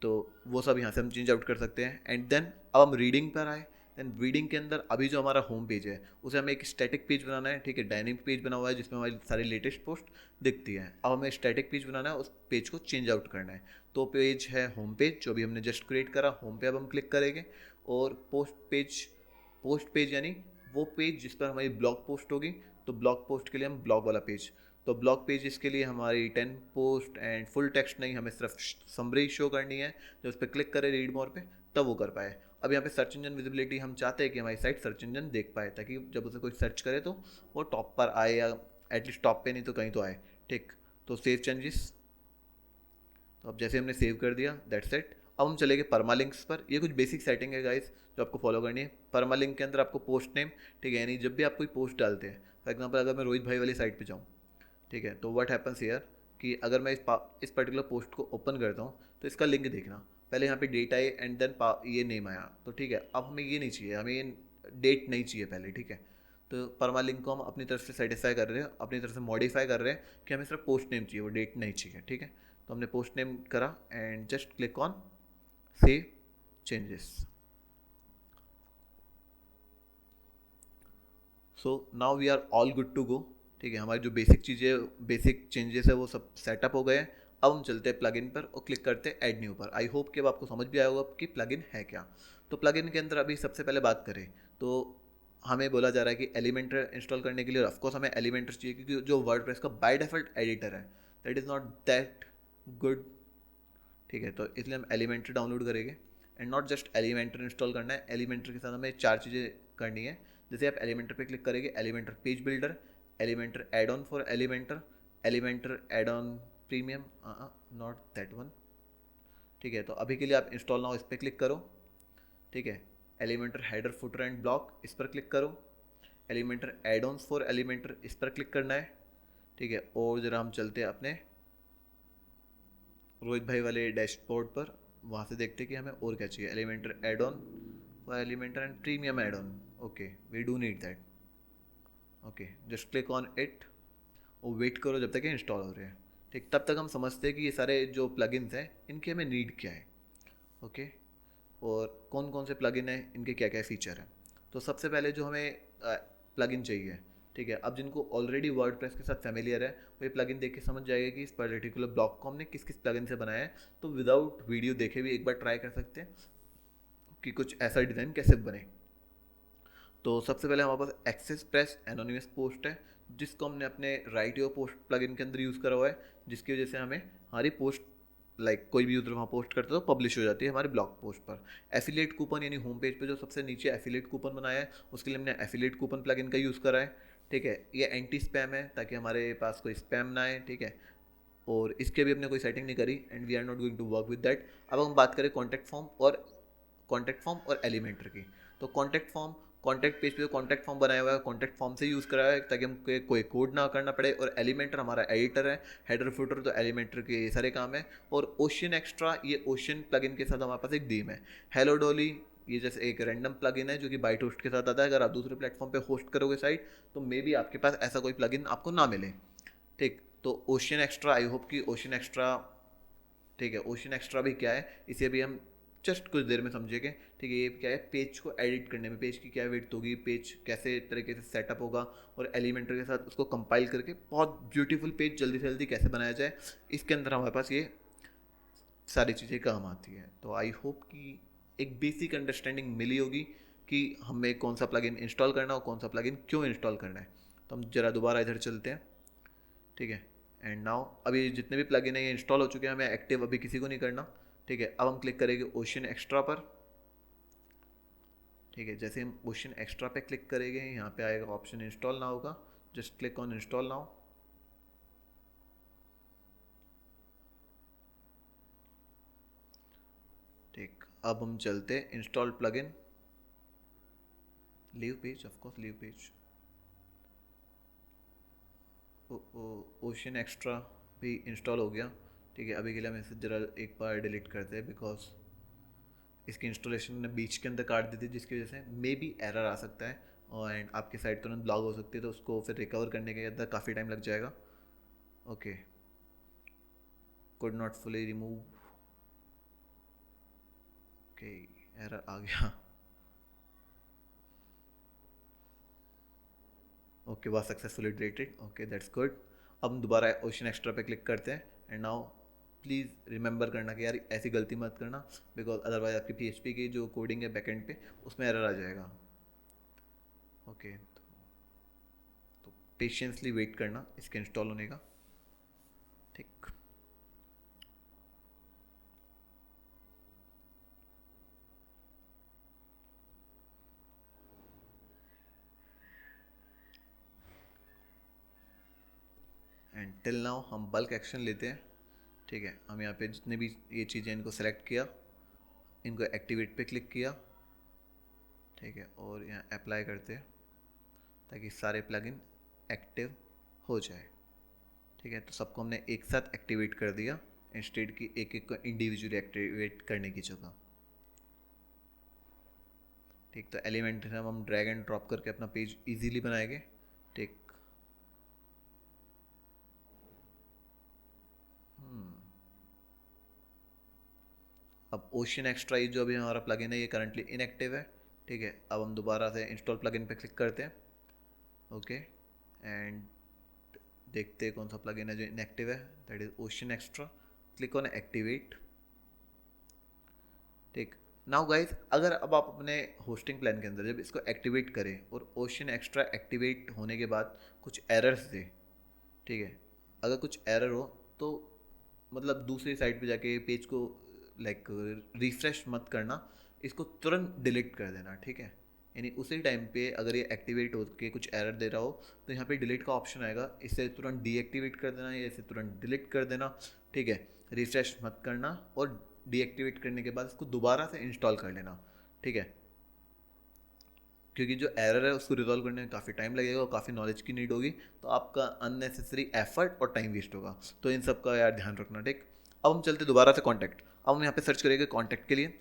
तो वो सब यहाँ से हम चेंज आउट कर सकते हैं। एंड देन अब हम रीडिंग पर आए। देन रीडिंग के अंदर अभी जो हमारा होम पेज है उसे हमें एक स्टैटिक पेज बनाना है। ठीक है, डायनेमिक पेज बना हुआ है जिसमें हमारी सारी लेटेस्ट पोस्ट दिखती है। अब हमें स्टैटिक पेज बनाना है, उस पेज को चेंज आउट करना है। तो पेज है होम पेज, जो भी हमने जस्ट क्रिएट करा, होम पे अब हम क्लिक करेंगे। और पोस्ट पेज यानी वो पेज जिस पर हमारी ब्लॉग पोस्ट होगी, तो ब्लॉग पोस्ट के लिए हम ब्लॉग वाला पेज। तो ब्लॉग पेजेस के लिए हमारी 10 पोस्ट एंड फुल टेक्स्ट नहीं, हमें सिर्फ समरी शो करनी है। जब उस पर क्लिक करें रीड मोर पे, तब वो कर पाए। अब यहाँ पे सर्च इंजन विजिबिलिटी हम चाहते हैं कि हमारी साइट सर्च इंजन देख पाए, ताकि जब उसे कोई सर्च करे तो वो टॉप पर आए, या एटलीस्ट टॉप पे नहीं तो कहीं तो आए। ठीक, तो सेव चेंजेस। तो अब जैसे हमने सेव कर दिया, दैट्स इट। अब हम चलेंगे परमालिंक्स पर। ये कुछ बेसिक सेटिंग है गाइस जो आपको फॉलो करनी है। परमालिंक के अंदर आपको पोस्ट नेम, ठीक है, यानी जब भी आप कोई पोस्ट डालते हैं, फॉर एग्जांपल अगर मैं रोहित भाई वाली साइट पे जाऊँ, ठीक है, तो व्हाट हैपन्स हियर कि अगर मैं इस पर्टिकुलर पोस्ट को ओपन करता हूँ तो इसका लिंक देखना, पहले यहाँ पे डेट आई एंड देन ये नेम आया। तो ठीक है, अब हमें ये नहीं चाहिए, हमें ये डेट नहीं चाहिए पहले। ठीक है, तो परमा लिंक को हम अपनी तरफ से सेटिस्फाई कर रहे हैं, अपनी तरफ से मॉडिफाई कर रहे हैं कि हमें सिर्फ पोस्ट नेम चाहिए, वो डेट नहीं चाहिए। ठीक है, तो हमने पोस्ट नेम करा and just click on save changes. So now we are all good to go. ठीक है, हमारी जो बेसिक चीज़ें, बेसिक चेंजेस है वो सब सेटअप हो गए हैं। अब हम चलते हैं प्लगइन पर और क्लिक करते हैं ऐड न्यू पर। आई होप कि अब आपको समझ भी आया होगा कि प्लगइन है क्या। तो प्लगइन के अंदर अभी सबसे पहले बात करें तो हमें बोला जा रहा है कि एलिमेंटर इंस्टॉल करने के लिए ऑफकोर्स हमें एलिमेंटर चाहिए, क्योंकि जो वर्डप्रेस का बाय डिफॉल्ट एडिटर है that is not that good. ठीक है, तो इसलिए हम एलिमेंटर डाउनलोड करेंगे। And not just Elementor install करना है, एलिमेंटर के साथ हमें 4 चीज़ें करनी है। जैसे आप एलिमेंटर पे क्लिक करेंगे, Elementor page builder, Elementor add on for Elementor, Elementor add on premium, not that one. ठीक है, तो अभी के लिए आप इंस्टॉल नाउ इस पर क्लिक करो। ठीक है, Elementor header footer and block इस पर क्लिक करो। Elementor add ons for Elementor इस पर क्लिक करना है। ठीक है, और ज़रा हम चलते हैं अपने रोहित भाई वाले डैशबोर्ड पर, वहाँ से देखते हैं कि हमें और क्या चाहिए। Elementor add on for Elementor and premium add on, okay, we do need that. Okay, just click on it और वेट करो जब तक ये इंस्टॉल हो रहे हैं। ठीक, तब तक हम समझते हैं कि ये सारे जो प्लगइन्स हैं इनके हमें नीड क्या है। ओके, और कौन कौन से प्लगइन हैं, इनके क्या क्या फीचर हैं। तो सबसे पहले जो हमें प्लगइन चाहिए, ठीक है, अब जिनको ऑलरेडी वर्डप्रेस के साथ फैमिलियर है वो ये प्लगइन देख के समझ जाएगा कि इस पर्टिकुलर ब्लॉक को हमने किस किस प्लगइन से बनाया है। तो विदाउट वीडियो देखे भी एक बार ट्राई कर सकते हैं कि कुछ ऐसा डिज़ाइन कैसे बने। तो सबसे पहले हमारे पास एक्सेस प्रेस एनोनिमस पोस्ट है, जिसको हमने अपने राइट योर पोस्ट प्लगइन के अंदर यूज़ करा हुआ है, जिसकी वजह से हमें हमारी पोस्ट कोई भी यूज़र वहाँ पोस्ट करता है तो पब्लिश हो जाती है हमारे ब्लॉग पोस्ट पर। एफिलिएट कूपन यानी होम पेज पे जो सबसे नीचे एफिलिएट कूपन बनाया है, उसके लिए हमने एफिलिएट कूपन प्लगइन का यूज़ करा है। ठीक है, ये एंटी स्पैम है ताकि हमारे पास कोई स्पैम ना आए। ठीक है, और इसके भी हमने कोई सेटिंग नहीं करी and we are not going to work with that. अब हम बात करें कॉन्टैक्ट फॉर्म और एलिमेंटर की। तो कॉन्टैक्ट पेज पे जो कॉन्टैक्ट फॉर्म बनाया हुआ है, कॉन्टैक्ट फॉर्म से यूज़ कराया है ताकि हमको कोई कोड ना करना पड़े। और एलिमेंटर हमारा एडिटर है, हेडर फुटर तो एलिमेंटर के ये सारे काम है। और ओशन एक्स्ट्रा, ये ओशन प्लगइन के साथ हमारे पास एक थीम है। हेलो डॉली, ये जैसे एक रैंडम प्लगइन है जो कि बाइट होस्ट के साथ आता है। अगर आप दूसरे प्लेटफॉर्म पे होस्ट करोगे साइट, तो मे बी आपके पास ऐसा कोई प्लगइन आपको ना मिले। ठीक, तो ओशन एक्स्ट्रा, आई होप कि ओशन एक्स्ट्रा, ठीक है, ओशन एक्स्ट्रा भी क्या है इसे भी हम जस्ट कुछ देर में समझेंगे। ठीक है, ये क्या है, पेज को एडिट करने में पेज की क्या विड्थ होगी, पेज कैसे तरीके से सेटअप होगा, और एलिमेंटर के साथ उसको कंपाइल करके बहुत ब्यूटीफुल पेज जल्दी से जल्दी कैसे बनाया जाए, इसके अंदर हमारे पास ये सारी चीज़ें काम आती हैं। तो आई होप कि एक बेसिक अंडरस्टैंडिंग मिली होगी कि हमें कौन सा प्लगइन इंस्टॉल करना है और कौन सा प्लगइन क्यों इंस्टॉल करना है। तो हम ज़रा दोबारा इधर चलते हैं। ठीक है, एंड नाउ अभी जितने भी प्लगइन है ये इंस्टॉल हो चुके हैं, हमें एक्टिव अभी किसी को नहीं करना। ठीक है, अब हम क्लिक करेंगे ओशन एक्स्ट्रा पर। ठीक है, जैसे हम ओशन एक्स्ट्रा पे क्लिक करेंगे, यहाँ पे आएगा ऑप्शन इंस्टॉल नाउ का, just click on install now. ठीक, अब हम चलते install plugin, leave page, of course leave page. Ocean extra भी इंस्टॉल हो गया। ठीक है, अभी के लिए हम इसे ज़रा एक बार डिलीट करते हैं बिकॉज इसकी इंस्टॉलेशन ने बीच के अंदर काट दी थी, जिसकी वजह से मे बी एरर आ सकता है और एंड आपकी साइट तुरंत ब्लॉक हो सकती है, तो उसको फिर रिकवर करने के अंदर काफ़ी टाइम लग जाएगा। Okay, could not fully remove, okay, error आ गया। Okay, was successfully deleted, okay that's good. अब हम दोबारा ओशन एक्स्ट्रा पे क्लिक करते हैं एंड नाउ प्लीज़ रिमेंबर करना कि यार ऐसी गलती मत करना, बिकॉज अदरवाइज आपकी पीएचपी की जो कोडिंग है बैकएंड पे उसमें एरर आ जाएगा। ओके, तो पेशेंसली वेट करना इसके इंस्टॉल होने का। ठीक, एंड टिल नाउ हम बल्क एक्शन लेते हैं। ठीक है, हम यहाँ पे जितने भी ये चीज़ें इनको सेलेक्ट किया, इनको एक्टिवेट पे क्लिक किया। ठीक है, और यहाँ अप्लाई करते हैं ताकि सारे प्लगइन एक्टिव हो जाए। ठीक है, तो सबको हमने एक साथ एक्टिवेट कर दिया इंस्टेड की एक एक को इंडिविजुअली एक्टिवेट करने की जगह। ठीक, तो एलिमेंट हम ड्रैग एंड ड्रॉप करके अपना पेज इजीली बनाएंगे। ठीक, अब ओशन एक्स्ट्रा जो अभी हमारा प्लगइन है ये करंटली इनएक्टिव है। ठीक है, अब हम दोबारा से इंस्टॉल प्लगइन पे क्लिक करते हैं। ओके, एंड देखते हैं कौन सा प्लगइन है जो इनएक्टिव है, that is ocean extra. Click on activate. ठीक, नाउ गाइस, अगर अब आप अपने होस्टिंग प्लान के अंदर जब इसको एक्टिवेट करें और ओशन एक्स्ट्रा एक्टिवेट होने के बाद कुछ एरर्स दे, ठीक है, अगर कुछ एरर हो तो मतलब दूसरी साइट पे जाके पेज को रिफ्रेश मत करना, इसको तुरंत डिलीट कर देना। ठीक है, यानी उसी टाइम पे अगर ये एक्टिवेट हो के कुछ एरर दे रहा हो तो यहाँ पे डिलीट का ऑप्शन आएगा, इसे तुरंत डीएक्टिवेट कर देना या इसे तुरंत डिलीट कर देना। ठीक है, रिफ्रेश मत करना और डीएक्टिवेट करने के बाद इसको दोबारा से इंस्टॉल कर लेना। ठीक है, क्योंकि जो एरर है उसको रिजॉल्व करने में काफ़ी टाइम लगेगा और काफ़ी नॉलेज की नीड होगी, तो आपका अननेसेसरी एफर्ट और टाइम वेस्ट होगा। तो इन सब का यार ध्यान रखना। ठीक, अब हम चलते दोबारा से कॉन्टैक्ट। अब हम यहाँ पे सर्च करेंगे कॉन्टैक्ट के लिए।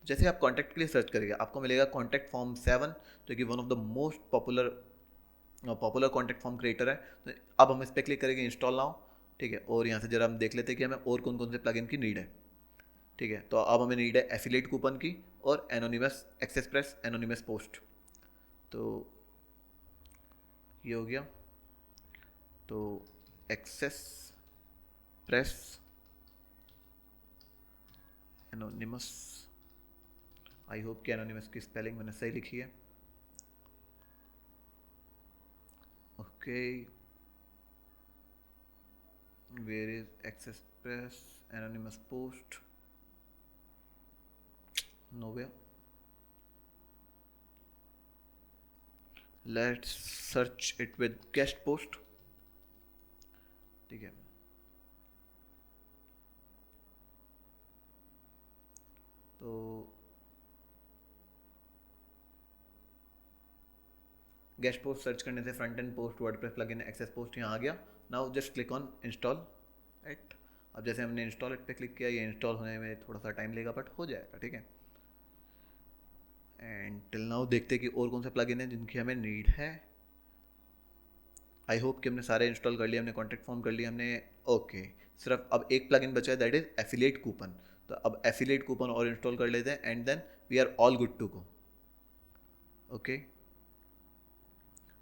जैसे आप कॉन्टैक्ट के लिए सर्च करेंगे आपको मिलेगा कॉन्टैक्ट फॉर्म 7, जो कि one of the most popular contact form creator है। तो अब हम इस पर क्लिक करेंगे इंस्टॉल नाउ। ठीक है, और यहाँ से जरा हम देख लेते हैं कि हमें और कौन कौन से प्लगइन की नीड है। ठीक है, तो अब हमें नीड है एफिलिएट कूपन की और anonymous access press anonymous post. तो ये हो गया, तो access press anonymous, I hope कि एनोनिमस की स्पेलिंग मैंने सही लिखी है। Okay, where is express anonymous post, nowhere. Let's search it with guest post. ठीक है, तो गेस्ट पोस्ट सर्च करने से front end post WordPress plugin access post यहाँ आ गया. Now just click on install it. अब जैसे हमने इंस्टॉल इट पे क्लिक किया, ये इंस्टॉल होने में थोड़ा सा टाइम लेगा बट हो जाएगा. ठीक है, एंड टिल नाउ देखते हैं कि और कौन से प्लगइन है जिनकी हमें नीड है. आई होप कि हमने सारे इंस्टॉल कर लिए, हमने कॉन्टैक्ट फॉर्म कर लिया हमने. ओके, सिर्फ अब एक प्लगइन बचा है, दैट इज एफिलिएट कूपन. तो अब एफिलिएट कूपन और इंस्टॉल कर लेते हैं and then we are all good to go. Okay,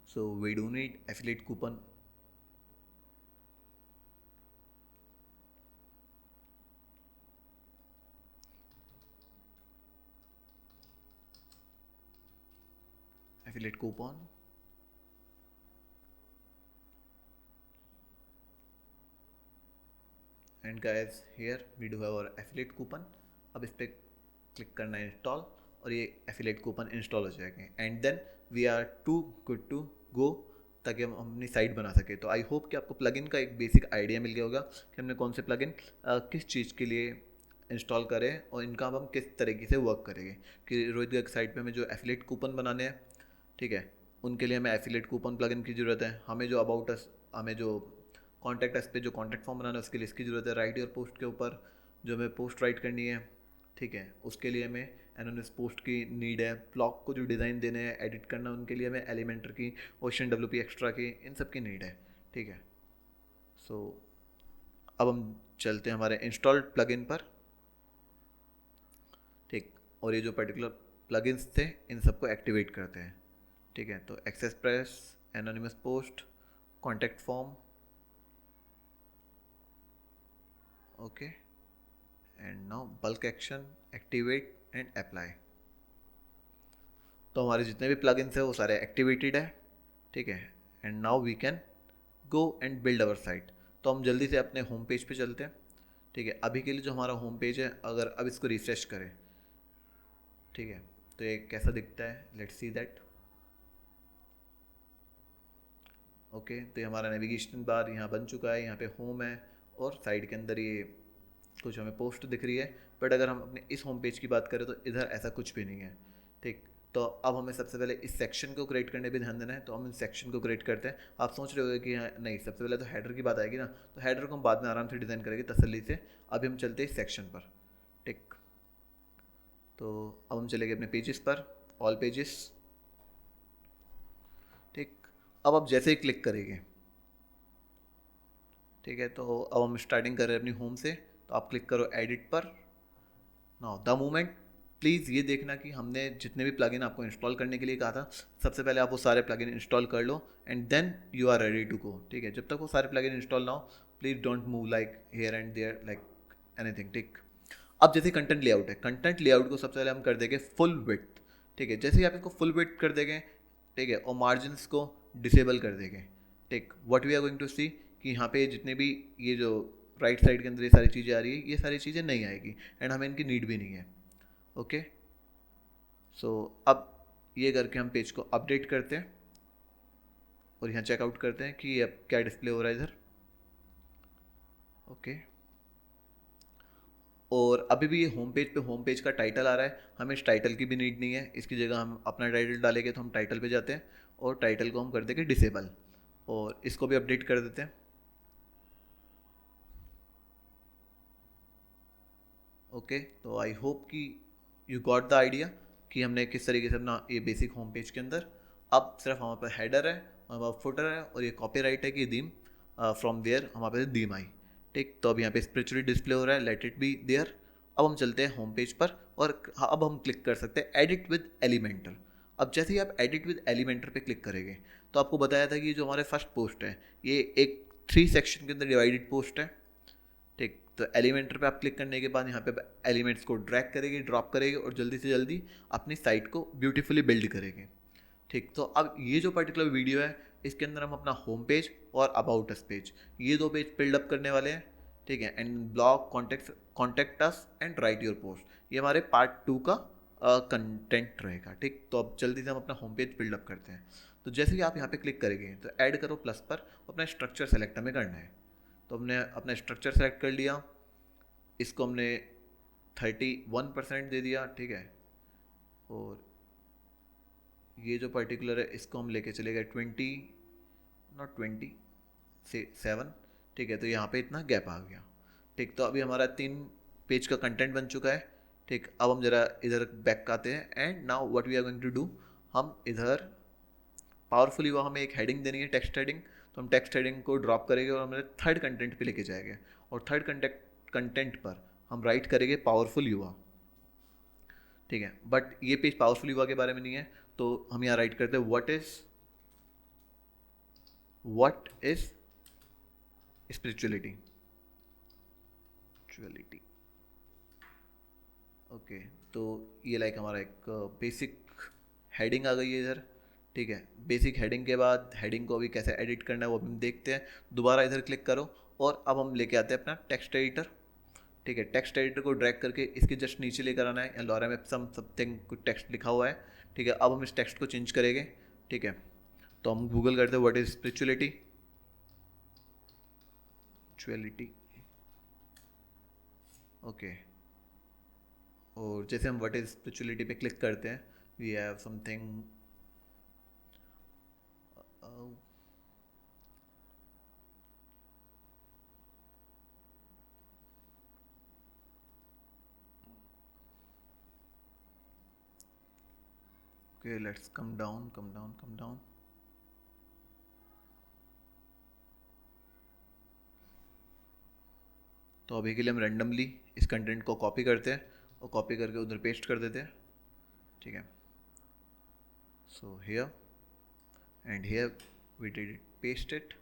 so we do need affiliate coupon. Affiliate coupon, and guys here we do have our affiliate coupon. अब इस पर click करना है इंस्टॉल और ये एफिलिएट कूपन इंस्टॉल हो जाएंगे and then we are to good to go, ताकि हम अपनी साइट बना सके. तो आई होप कि आपको प्लगइन का एक बेसिक आइडिया मिल गया होगा कि हमने कौन से प्लगइन किस चीज़ के लिए इंस्टॉल करें और इनका हम किस तरीके से वर्क करेंगे. कि रोहित गर्ग साइट पे हमें जो एफिलिएट कूपन बनाने हैं, ठीक है, उनके लिए हमें एफिलिएट कूपन प्लगइन की ज़रूरत है. हमें जो अबाउट अस, हमें जो कॉन्टैक्ट अस पे जो कॉन्टैक्ट फॉर्म बनाना है उसके लिए इसकी ज़रूरत है. राइट योर पोस्ट के ऊपर जो हमें पोस्ट राइट करनी है, ठीक है, उसके लिए हमें एनोनिमस पोस्ट की नीड है. ब्लॉग को जो डिज़ाइन देने हैं, एडिट करना, उनके लिए हमें एलिमेंटर की, ओशन WP एक्स्ट्रा की, इन सब की नीड है. ठीक है, सो अब हम चलते हैं हमारे इंस्टॉल्ड प्लगइन पर. ठीक, और ये जो पर्टिकुलर प्लगइन्स थे इन सबको एक्टिवेट करते हैं. ठीक है, तो access press, anonymous post, contact form, okay, and now bulk action, activate and apply. तो हमारे जितने भी प्लगइन्स हैं वो सारे एक्टिवेटेड है. ठीक है, and now we can go and build our site. तो हम जल्दी से अपने होम पेज पे चलते हैं. ठीक है, अभी के लिए जो हमारा होम पेज है, अगर अब इसको रिफ्रेश करें, ठीक है, तो ये कैसा दिखता है, लेट्स सी दैट. ओके, तो ये हमारा नेविगेशन बार यहाँ बन चुका है. यहाँ पे होम है और साइड के अंदर ये कुछ हमें पोस्ट दिख रही है. बट अगर हम अपने इस होम पेज की बात करें तो इधर ऐसा कुछ भी नहीं है. ठीक, तो अब हमें सबसे पहले इस सेक्शन को क्रिएट करने पे ध्यान देना है. तो हम इस सेक्शन को क्रिएट करते हैं. आप सोच रहे होंगे कि हाँ, नहीं, सबसे पहले तो हेडर की बात आएगी ना, तो हेडर को हम बाद में आराम से डिज़ाइन करेंगे तसल्ली से. अभी हम चलते हैं इस सेक्शन पर. ठीक, तो अब हम चलेंगे अपने पेजेस पर, ऑल पेजेस. ठीक, अब आप जैसे ही क्लिक करेंगे, ठीक है, तो अब हम स्टार्टिंग कर रहे हैं अपनी होम से. तो आप क्लिक करो एडिट पर. नाउ द मोमेंट, प्लीज़ ये देखना कि हमने जितने भी प्लगइन आपको इंस्टॉल करने के लिए कहा था, सबसे पहले आप वो सारे प्लगइन इंस्टॉल कर लो and then you are ready to go. ठीक है, जब तक वो सारे प्लगइन इंस्टॉल ना हो, please don't move like here and there like anything. ठीक, अब जैसे कंटेंट लेआउट है, कंटेंट लेआउट को सबसे पहले हम कर देंगे फुल विड्थ. ठीक है, जैसे ही आप इसको फुल विड्थ कर देंगे, ठीक है, और मार्जिनस को डिसेबल कर देंगे. ठीक, what we are going to see कि यहाँ पे जितने भी ये जो राइट साइड के अंदर ये सारी चीज़ें आ रही है, ये सारी चीज़ें नहीं आएगी एंड हमें इनकी नीड भी नहीं है. ओके, सो अब ये करके हम पेज को अपडेट करते हैं और यहाँ चेकआउट करते हैं कि अब क्या डिस्प्ले हो रहा है इधर. ओके, और अभी भी ये होम पेज पे होम पेज का टाइटल आ रहा है. हमें इस टाइटल की भी नीड नहीं है. इसकी जगह हम अपना टाइटल डालेंगे, तो हम टाइटल पे जाते हैं और टाइटल को हम कर देंगे डिसेबल और इसको भी अपडेट कर देते हैं. ओके, तो आई होप कि यू गॉट द आइडिया कि हमने किस तरीके से अपना ये बेसिक होम पेज के अंदर, अब सिर्फ हमारे पास हेडर है, हमारे पास फुटर है और ये कॉपीराइट है कि दीम फ्रॉम देयर हमारे पास दीम आई. ठीक, तो अब यहाँ पे स्पिरिचुअली डिस्प्ले हो रहा है, लेट इट बी देयर. अब हम चलते हैं होम पेज पर और अब हम क्लिक कर सकते हैं एडिट विद एलिमेंटर. अब जैसे ही आप एडिट विद एलिमेंटर पे क्लिक करेंगे, तो आपको बताया था कि जो हमारे फर्स्ट पोस्ट है, ये एक 3 सेक्शन के अंदर डिवाइडेड पोस्ट है. ठीक, तो एलिमेंटर पे आप क्लिक करने के बाद यहाँ पे एलिमेंट्स को ड्रैग करेंगे, ड्रॉप करेंगे और जल्दी से जल्दी अपनी साइट को ब्यूटीफुली बिल्ड करेंगे. ठीक, तो अब ये जो पर्टिकुलर वीडियो है इसके अंदर हम अपना होम पेज और अबाउट अस पेज, ये दो पेज बिल्डअप करने वाले हैं, ठीक है। And blog contact us and write your post, ये हमारे पार्ट 2 का कंटेंट रहेगा, ठीक। तो अब जल्दी से हम अपना होम पेज बिल्डअप करते हैं। तो जैसे ही आप यहाँ पे क्लिक करेंगे तो ऐड करो प्लस पर अपना स्ट्रक्चर सेलेक्ट हमें करना है। तो हमने अपना स्ट्रक्चर सेलेक्ट कर लिया, इसको हमने 31% दे दिया, ठीक है। और ये जो पर्टिकुलर है इसको हम लेके चले गए 7, ठीक है। तो यहाँ पे इतना गैप आ गया, ठीक। तो अभी हमारा 3 पेज का कंटेंट बन चुका है, ठीक। अब हम जरा इधर बैक आते हैं and now what we are going to do, हम इधर पावरफुली वो हमें एक हेडिंग देनी है, टेक्स्ट हेडिंग। तो हम टेक्स्ट हेडिंग को ड्रॉप करेंगे और हमारे थर्ड कंटेंट पे लेके जाएंगे, और थर्ड कंटेंट पर हम राइट करेंगे पावरफुल युवा, ठीक है। बट ये पेज पावरफुल युवा के बारे में नहीं है, तो हम यहाँ राइट करते हैं व्हाट इज स्पिरिचुअलिटी, ओके। तो ये लाइक हमारा एक बेसिक हेडिंग आ गई है इधर, ठीक है। बेसिक हेडिंग के बाद हेडिंग को अभी कैसे एडिट करना है वो हम देखते हैं। दोबारा इधर क्लिक करो और अब हम लेके आते हैं अपना टेक्स्ट एडिटर, ठीक है। टेक्स्ट एडिटर को ड्रैग करके इसके जस्ट नीचे लेकर आना है, या लॉरम एप्सम समथिंग कुछ टेक्स्ट लिखा हुआ है, ठीक है। अब हम इस टेक्स्ट को चेंज करेंगे, ठीक है। तो हम गूगल करते हैं व्हाट इज स्पिरिचुअलिटी, ओके। और जैसे हम व्हाट इज स्पिरिचुअलिटी पे क्लिक करते हैं, we have something, okay let's come down. तो अभी के लिए हम रैंडमली इस कंटेंट को कॉपी करते हैं और कॉपी करके उधर पेस्ट कर देते हैं, ठीक है। So here and here we did it paste it.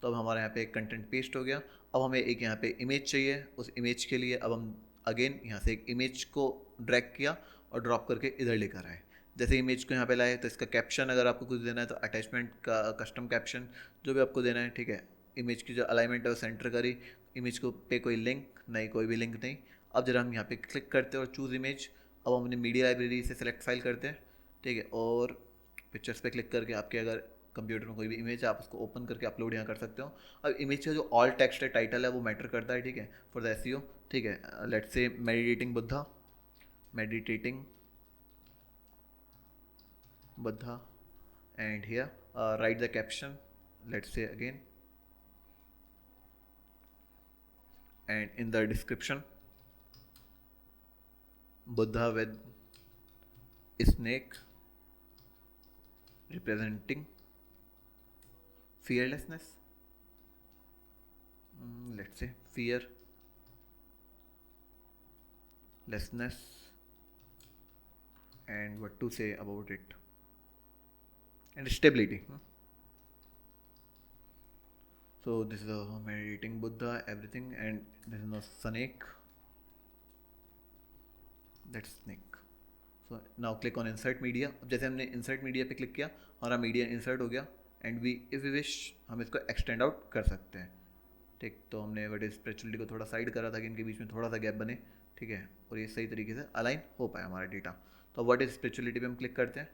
तो अब हमारे यहाँ पे एक कंटेंट पेस्ट हो गया। अब हमें एक यहाँ पे इमेज चाहिए, उस इमेज के लिए अब हम अगेन यहाँ से एक इमेज को ड्रैग किया और ड्रॉप करके इधर लेकर आए। जैसे इमेज को यहाँ पे लाए तो इसका कैप्शन अगर आपको कुछ देना है तो अटैचमेंट का कस्टम कैप्शन जो भी आपको देना है, ठीक है। इमेज की जो अलाइनमेंट है वो सेंटर करी, इमेज को पे कोई लिंक नहीं, कोई भी लिंक नहीं। अब जरा हम यहाँ पे क्लिक करते हैं और चूज़ इमेज। अब हम अपनी मीडिया लाइब्रेरी से सिलेक्ट फाइल करते हैं, ठीक है। और पिक्चर्स पे क्लिक करके आपके अगर कंप्यूटर में कोई भी इमेज है आप उसको ओपन करके अपलोड यहाँ कर सकते हो। अब इमेज का जो ऑल टेक्स्ट है, टाइटल है, वो मैटर करता है, ठीक है, फॉर द एसईओ, ठीक है। Let's say meditating Buddha and here right the caption, let's say again, and in the description Buddha with snake representing fearlessness, let's say fearlessness, and what to say about it, and stability. So this is a meditating Buddha, everything, and this is no snake, that's snake. So now click on insert media. अब जैसे हमने insert media पे click किया हमारा media insert हो गया, and we if we wish हम इसको एक्सटेंड आउट कर सकते हैं, ठीक। तो हमने व्हाट इज स्पिरिचुअलिटी को थोड़ा साइड करा था कि इनके बीच में थोड़ा सा गैप बने, ठीक है, और ये सही तरीके से अलाइन हो पाया हमारा डेटा। तो व्हाट इज स्पिरिचुअलिटी पे हम क्लिक करते हैं,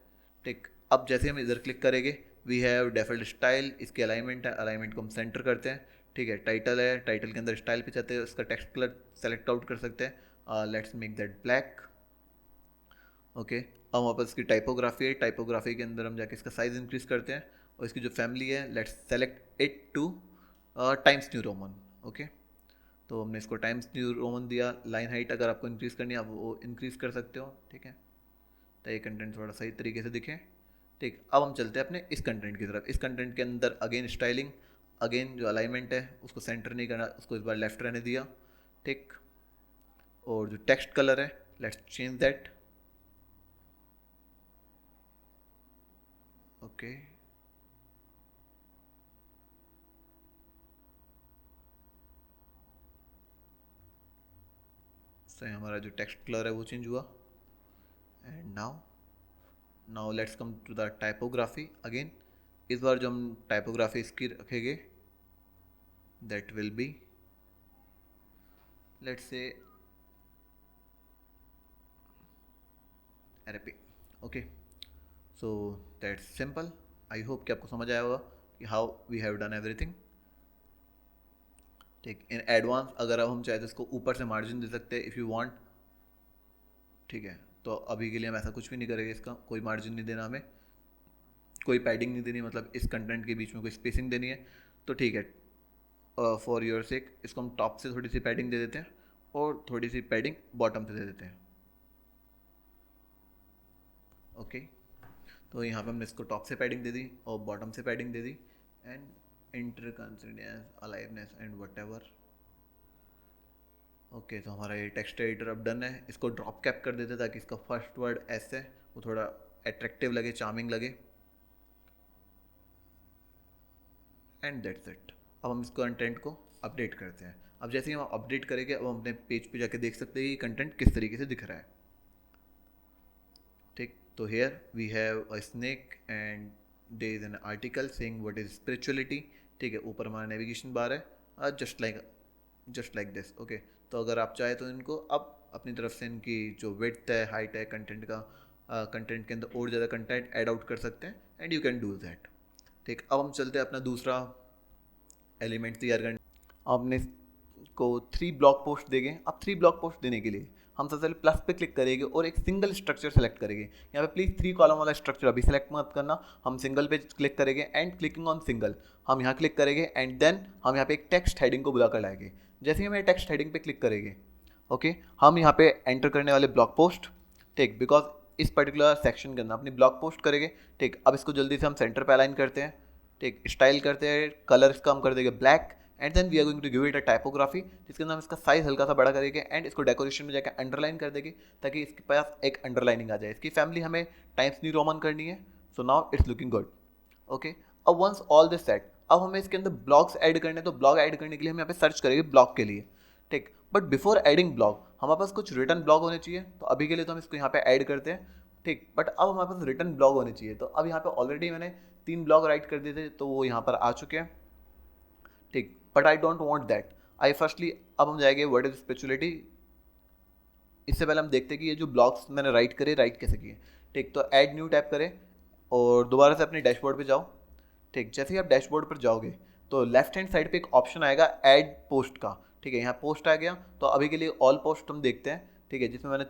ठीक। अब जैसे हम इधर क्लिक करेंगे वी हैव डेफल्ट स्टाइल, इसकी अलाइनमेंट है, अलाइनमेंट को हम सेंटर करते हैं, ठीक है। टाइटल है, टाइटल के अंदर स्टाइल पे जाते हैं, उसका टेक्स्ट कलर सेलेक्ट आउट कर सकते हैं, let's make that black, okay. अब वापस इसकी टाइपोग्राफी है, टाइपोग्राफी के अंदर हम जाके इसका साइज़ इंक्रीज़ करते हैं, और इसकी जो फैमिली है let's select it two times new Roman, okay. तो हमने इसको टाइम्स न्यू रोमन दिया। लाइन हाइट अगर आपको इंक्रीज़ करनी है आप वो इंक्रीज़ कर सकते हो, ठीक है, तो ये कंटेंट थोड़ा सही तरीके से दिखे, ठीक। अब हम चलते हैं अपने इस कंटेंट की तरफ। इस कंटेंट के अंदर अगेन स्टाइलिंग, अगेन जो अलाइनमेंट है उसको सेंटर नहीं करना, उसको इस बार लेफ्ट रहने दिया, ठीक। और जो टेक्स्ट कलर है लेट्स चेंज दैट, ओके। तो हमारा जो टेक्स्ट कलर है वो चेंज हुआ, and now let's come to the typography again, इस बार जो हम टाइपोग्राफी इसकी रखेंगे that will be let's say RP. Okay, so that's simple. I hope कि आपको समझ आया होगा कि how we have done everything. ठीक, इन एडवांस अगर अब हम चाहे तो इसको ऊपर से मार्जिन दे सकते हैं इफ़ यू वांट. ठीक है, तो अभी के लिए हम ऐसा कुछ भी नहीं करेंगे, इसका कोई मार्जिन नहीं देना हमें, कोई पैडिंग नहीं देनी, मतलब इस कंटेंट के बीच में कोई स्पेसिंग देनी है. तो ठीक है, फॉर योर सेक इसको हम टॉप से थोड़ी सी पैडिंग दे देते हैं और थोड़ी सी पैडिंग बॉटम से दे देते हैं. ओके, तो यहाँ पे हमने इसको टॉप से पैडिंग दे दी और बॉटम से पैडिंग दे दी. एंड इंटरकंसिडेंस, अलाइवनेस एंड वट एवर. ओके, तो हमारा ये टेक्स्ट एडिटर अब डन है. इसको ड्रॉप कैप कर देते ताकि इसका फर्स्ट वर्ड एस है वो थोड़ा अट्रैक्टिव लगे, चार्मिंग लगे. And that's it. अब हम इस कंटेंट को अपडेट करते हैं. अब जैसे ही हम अपडेट करेंगे अब हम अपने पेज पे जाके देख सकते हैं कि कंटेंट किस तरीके से दिख रहा है. ठीक, तो here we have a snake and there is an article saying what is spirituality. ठीक है, ऊपर हमारा नेविगेशन बार है जस्ट लाइक दिस. ओके, तो अगर आप चाहे तो इनको अब अपनी तरफ से इनकी जो विड्थ है, हाइट है, कंटेंट का कंटेंट के अंदर और ज़्यादा कंटेंट ऐड आउट कर सकते हैं and you can do that. ठीक, अब हम चलते हैं अपना दूसरा एलिमेंट तैयार करने. आपने को 3 ब्लॉग पोस्ट देंगे. अब 3 ब्लॉग पोस्ट देने के लिए हम सबसे पहले प्लस पे क्लिक करेंगे और एक सिंगल स्ट्रक्चर सेलेक्ट करेंगे. यहाँ पे प्लीज़ 3 कॉलम वाला स्ट्रक्चर अभी सेलेक्ट मत करना. हम सिंगल पे क्लिक करेंगे एंड क्लिकिंग ऑन सिंगल हम यहाँ क्लिक करेंगे एंड देन हम यहाँ पे एक टेक्स्ट हेडिंग को बुला कर लाएंगे. जैसे ही हम टेक्स्ट हेडिंग पे क्लिक करेंगे ओके, हम यहाँ पे एंटर करने वाले ब्लॉग पोस्ट. ठीक, बिकॉज इस पर्टिकुलर सेक्शन के अंदर अपनी ब्लॉग पोस्ट करेंगे. ठीक, अब इसको जल्दी से हम सेंटर पे अलाइन करते हैं. ठीक, स्टाइल करते हैं, कलर इसका हम कर देंगे black and then we are going to give it a typography जिसके अंदर हम इसका साइज हल्का सा बड़ा करेंगे एंड इसको डेकोरेशन में जाकर अंडरलाइन कर देंगे ताकि इसके पास एक अंडरलाइनिंग आ जाए. इसकी फैमिली हमें टाइम्स न्यू रोमन करनी है. So now it's looking good. Okay, अब वंस ऑल दिस सेट अब हमें इसके अंदर ब्लॉग्स ऐड करने. तो ब्लॉग ऐड करने के लिए हम यहाँ पे सर्च करेंगे ब्लॉग के लिए. ठीक, बट बिफोर एडिंग ब्लॉग हमारे पास कुछ रिटर्न ब्लॉग होने चाहिए. तो अभी के लिए तो हम इसको यहाँ पे ऐड करते हैं. ठीक, बट अब हमारे पास रिटर्न ब्लॉग होने चाहिए. तो अब यहाँ पे ऑलरेडी मैंने 3 ब्लॉग राइट कर दिए थे तो वो यहाँ पर आ चुके हैं. ठीक, but I don't want that. I firstly अब हम जाएंगे व्हाट इज स्पिरिचुअलिटी. इससे पहले हम देखते हैं कि ये जो ब्लॉग्स मैंने राइट करे राइट कैसे किए. ठीक, तो ऐड न्यू टैप करें और दोबारा से अपने डैशबोर्ड पे जाओ. ठीक, जैसे ही आप डैशबोर्ड पर जाओगे तो लेफ्ट हैंड साइड पे एक ऑप्शन आएगा ऐड पोस्ट का. ठीक है, यहाँ पोस्ट आ गया. तो अभी के लिए ऑल पोस्ट हम देखते हैं. ठीक है, जिसमें मैंने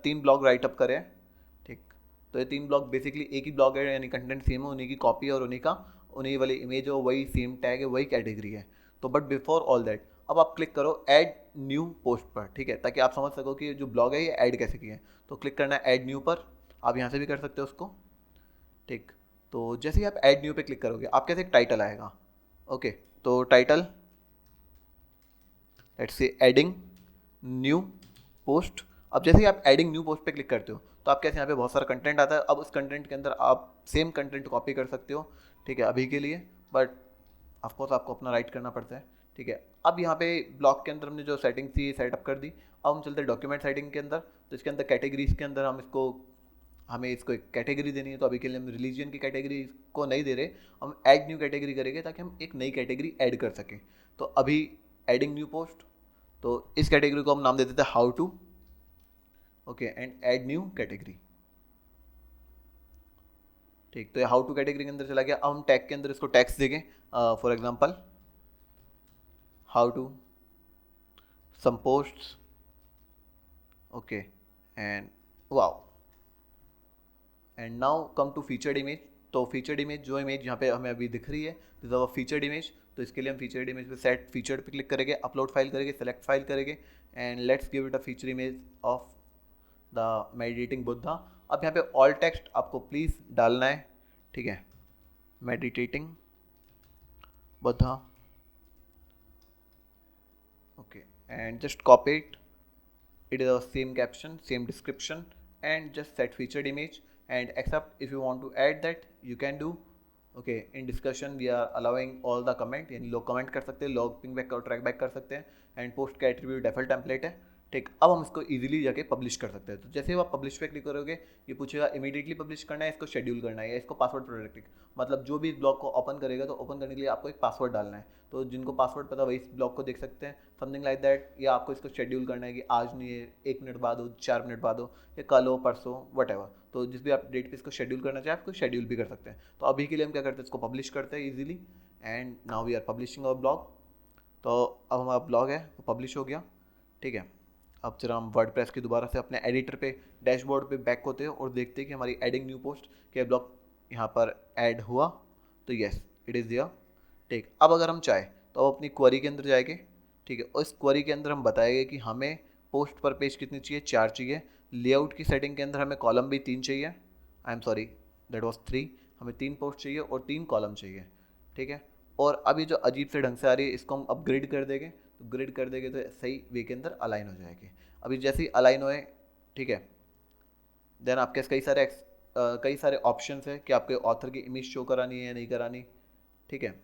3 ब्लॉग राइटअप करे हैं. ठीक, तो ये 3 ब्लॉग बेसिकली एक ही ब्लॉग है, यानी कंटेंट सेम है, उन्हीं की कॉपी और उन्हीं वाली इमेज हो, वही सेम टैग है, वही कैटेगरी है. तो बट बिफोर ऑल दैट अब आप क्लिक करो ऐड न्यू पोस्ट पर. ठीक है, ताकि आप समझ सको कि ये जो ब्लॉग है ये ऐड कैसे किया है. तो क्लिक करना है ऐड न्यू पर. आप यहाँ से भी कर सकते हो उसको. ठीक, तो जैसे ही आप ऐड न्यू पे क्लिक करोगे आपके पास एक टाइटल आएगा. ओके, तो title let's say adding new post. अब जैसे ही आप एडिंग न्यू पोस्ट पे क्लिक करते हो तो आपके यहाँ पे बहुत सारा कंटेंट आता है. अब उस कंटेंट के अंदर आप सेम कंटेंट कॉपी कर सकते हो. ठीक है, अभी के लिए, बट ऑफकोर्स आपको अपना राइट करना पड़ता है. ठीक है, अब यहाँ पे ब्लॉग के अंदर हमने जो सेटिंग थी सेटअप कर दी. अब हम चलते हैं डॉक्यूमेंट सेटिंग के अंदर. तो इसके अंदर कैटेगरीज के अंदर हमें इसको एक कैटेगरी देनी है. तो अभी के लिए हम रिलीजन की कैटेगरी को नहीं दे रहे, हम ऐड न्यू कैटेगरी करेंगे ताकि हम एक नई कैटेगरी ऐड कर सकें. तो अभी एडिंग न्यू पोस्ट, तो इस कैटेगरी को हम नाम दे देते हैं how to. Okay, and add new category. ठीक, तो ये हाउ टू कैटेगरी के अंदर चला गया. अब हम टैग के अंदर इसको टैग्स देंगे. For example how to some posts. Okay, and wow. And now come to featured image. तो फीचर्ड इमेज, जो इमेज यहाँ पे हमें अभी दिख रही है दिस आवर फीचर्ड इमेज. तो इसके लिए हम फीचर्ड इमेज पे सेट फीचर्ड पे क्लिक करेंगे, अपलोड फाइल करेंगे, सेलेक्ट फाइल करेंगे and let's give it a feature image of the meditating Buddha. अब यहाँ पे ऑल टेक्स्ट आपको प्लीज़ डालना है. ठीक है, meditating Buddha. Okay, and just copy it. It is our same caption, same description, and just set featured image. And except if you want to add that, you can do. Okay, in discussion we are allowing all the comment. यानी लोग comment कर सकते हैं, log ping back और track back कर सकते हैं. And post का एट्रीब्यूट डेफॉल्ट टेम्पलेट है. ठीक, अब हम इसको इजीली जाके पब्लिश कर सकते हैं। तो जैसे ही आप पब्लिश पे क्लिक करोगे, ये पूछेगा इमीडिएटली पब्लिश करना है, इसको शेड्यूल करना है, या इसको पासवर्ड प्रोटेक्ट, मतलब जो भी इस ब्लॉग को ओपन करेगा तो ओपन करने के लिए आपको एक पासवर्ड डालना है। तो जिनको पासवर्ड पता वही इस ब्लॉग को देख सकते हैं, समथिंग लाइक दैट। या आपको इसको शेड्यूल करना है कि आज नहीं है, 1 मिनट बाद हो, 4 मिनट बाद हो, या कल हो, परसों, वट। तो जिस भी आप डेट पे इसको शेड्यूल करना चाहें, आपको शेड्यूल भी कर सकते हैं। तो अभी के लिए हम क्या करते हैं, इसको पब्लिश करते हैं easily, and now we are publishing our blog. तो अब हमारा ब्लॉग है वो पब्लिश हो गया। ठीक है, अब जरा हम वर्डप्रेस के दोबारा से अपने एडिटर पे, डैशबोर्ड पे बैक होते हैं और देखते हैं कि हमारी एडिंग न्यू पोस्ट के ब्लॉग यहाँ पर ऐड हुआ। तो यस, इट इज़ दियर। ठीक, अब अगर हम चाहें तो अब अपनी क्वेरी के अंदर जाएंगे। ठीक है, और इस क्वेरी के अंदर हम बताएंगे कि हमें पोस्ट पर पेज कितनी चाहिए, 4 चाहिए। लेआउट की सेटिंग के अंदर हमें कॉलम भी 3 चाहिए। I am sorry, that was 3। हमें 3 पोस्ट चाहिए और 3 कॉलम चाहिए। ठीक है, और अभी जो अजीब से ढंग से आ रही है, इसको हम अपग्रेड कर देंगे। तो ग्रिड कर देंगे तो सही वे के अंदर अलाइन हो जाएगी। अभी जैसे ही अलाइन होए, ठीक है, देन आपके कई सारे ऑप्शंस है कि आपके ऑथर की इमेज शो करानी है या नहीं करानी। ठीक है,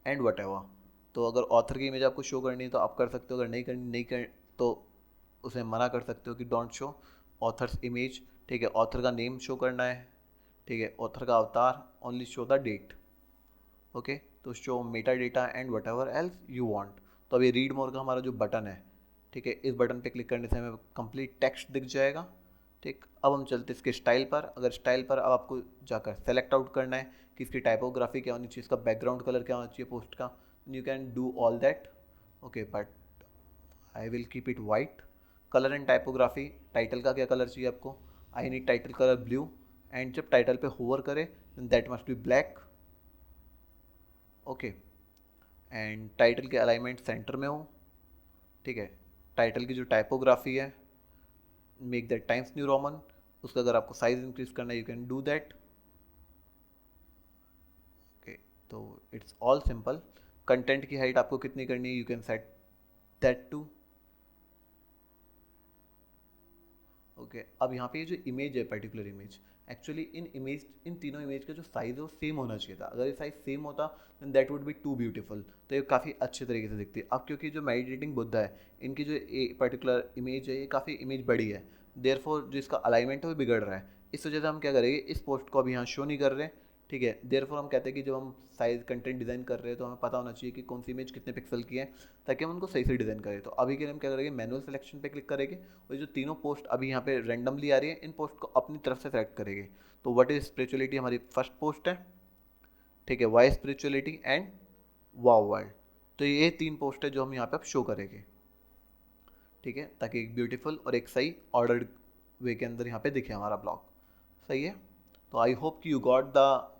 एंड वट एवर। तो अगर ऑथर की इमेज आपको शो करनी है तो आप कर सकते हो, अगर नहीं कर तो उसे मना कर सकते हो कि डोंट शो ऑथर्स इमेज। ठीक है, ऑथर का नेम शो करना है। ठीक है, ऑथर का avatar, only show the date. Okay, तो show meta data and whatever else you want. तो अभी रीड मोर का हमारा जो बटन है, ठीक है, इस बटन पे क्लिक करने से हमें कंप्लीट टेक्स्ट दिख जाएगा। ठीक, अब हम चलते इसके स्टाइल पर। अगर स्टाइल पर अब आपको जाकर सेलेक्ट आउट करना है कि इसकी टाइपोग्राफी क्या होनी चाहिए, इसका बैकग्राउंड कलर क्या होना चाहिए पोस्ट का, you can do all that. Okay, but I will keep it white. Colour and typography, title का क्या कलर चाहिए आपको, I need title colour blue, and जब टाइटल पे होवर करे that must be black. Okay, and title के alignment centre में हो। ठीक है, टाइटल की जो टाइपोग्राफी है, make that times new Roman. उसका अगर आपको साइज इंक्रीज करना है, you can do that. Okay, तो इट्स ऑल सिंपल। कंटेंट की हाइट आपको कितनी करनी है, you can set that too. Okay, अब यहाँ पे ये जो इमेज है, पर्टिकुलर इमेज, एक्चुअली इन तीनों इमेज का जो साइज़ है वो सेम होना चाहिए था। अगर ये साइज़ सेम होता then that would be too beautiful. तो ये काफ़ी अच्छे तरीके से दिखती है। अब क्योंकि जो मेडिटेटिंग बुद्धा है, इनकी जो पर्टिकुलर इमेज है, ये काफ़ी इमेज बड़ी है, देयरफॉर जो इसका अलाइनमेंट है वो बिगड़ रहा है। इस वजह से हम क्या करेंगे, इस पोस्ट को अभी यहाँ शो नहीं कर रहे। ठीक है, देयरफॉर हम कहते हैं कि जब हम साइज कंटेंट डिज़ाइन कर रहे हैं तो हमें पता होना चाहिए कि कौन सी इमेज कितने पिक्सल की है, ताकि हम उनको सही से डिज़ाइन करें। तो अभी के लिए हम क्या करेंगे, मैनुअल सिलेक्शन पे क्लिक करेंगे, और जो तीनों पोस्ट अभी यहाँ पे रैंडमली आ रही है, इन पोस्ट को अपनी तरफ से सेलेक्ट करेंगे। तो व्हाट इज स्पिरिचुअलिटी हमारी फर्स्ट पोस्ट है। ठीक है, why spirituality and wow world. तो ये 3 पोस्ट है जो हम यहाँ पे अब शो करेंगे। ठीक है, ताकि एक ब्यूटीफुल और एक सही ऑर्डर्ड वे के अंदर यहाँ पे दिखे हमारा ब्लॉग। सही है, तो आई होप कि you got the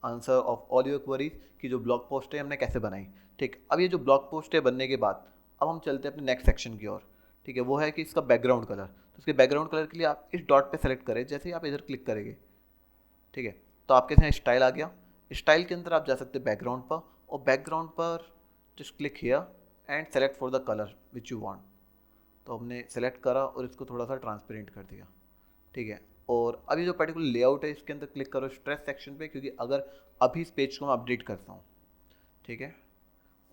answer of all your queries कि जो ब्लॉग पोस्ट है हमने कैसे बनाई। ठीक, अब ये जो ब्लॉग पोस्ट है बनने के बाद अब हम चलते हैं अपने नेक्स्ट सेक्शन की ओर। ठीक है, वो है कि इसका बैकग्राउंड कलर। तो इसके बैकग्राउंड कलर के लिए आप इस डॉट पे सेलेक्ट करें, जैसे ही आप इधर क्लिक करेंगे, ठीक है, तो आपके यहाँ स्टाइल आ गया। स्टाइल के अंदर आप जा सकते हैं बैकग्राउंड पर, और बैकग्राउंड पर just click here and select for the colour which you want. तो हमने सेलेक्ट करा और इसको थोड़ा सा ट्रांसपेरेंट कर दिया। ठीक है, और अभी जो पर्टिकुलर लेआउट है इसके अंदर क्लिक करो स्ट्रेस सेक्शन पे, क्योंकि अगर अभी इस पेज को मैं अपडेट करता हूँ, ठीक है,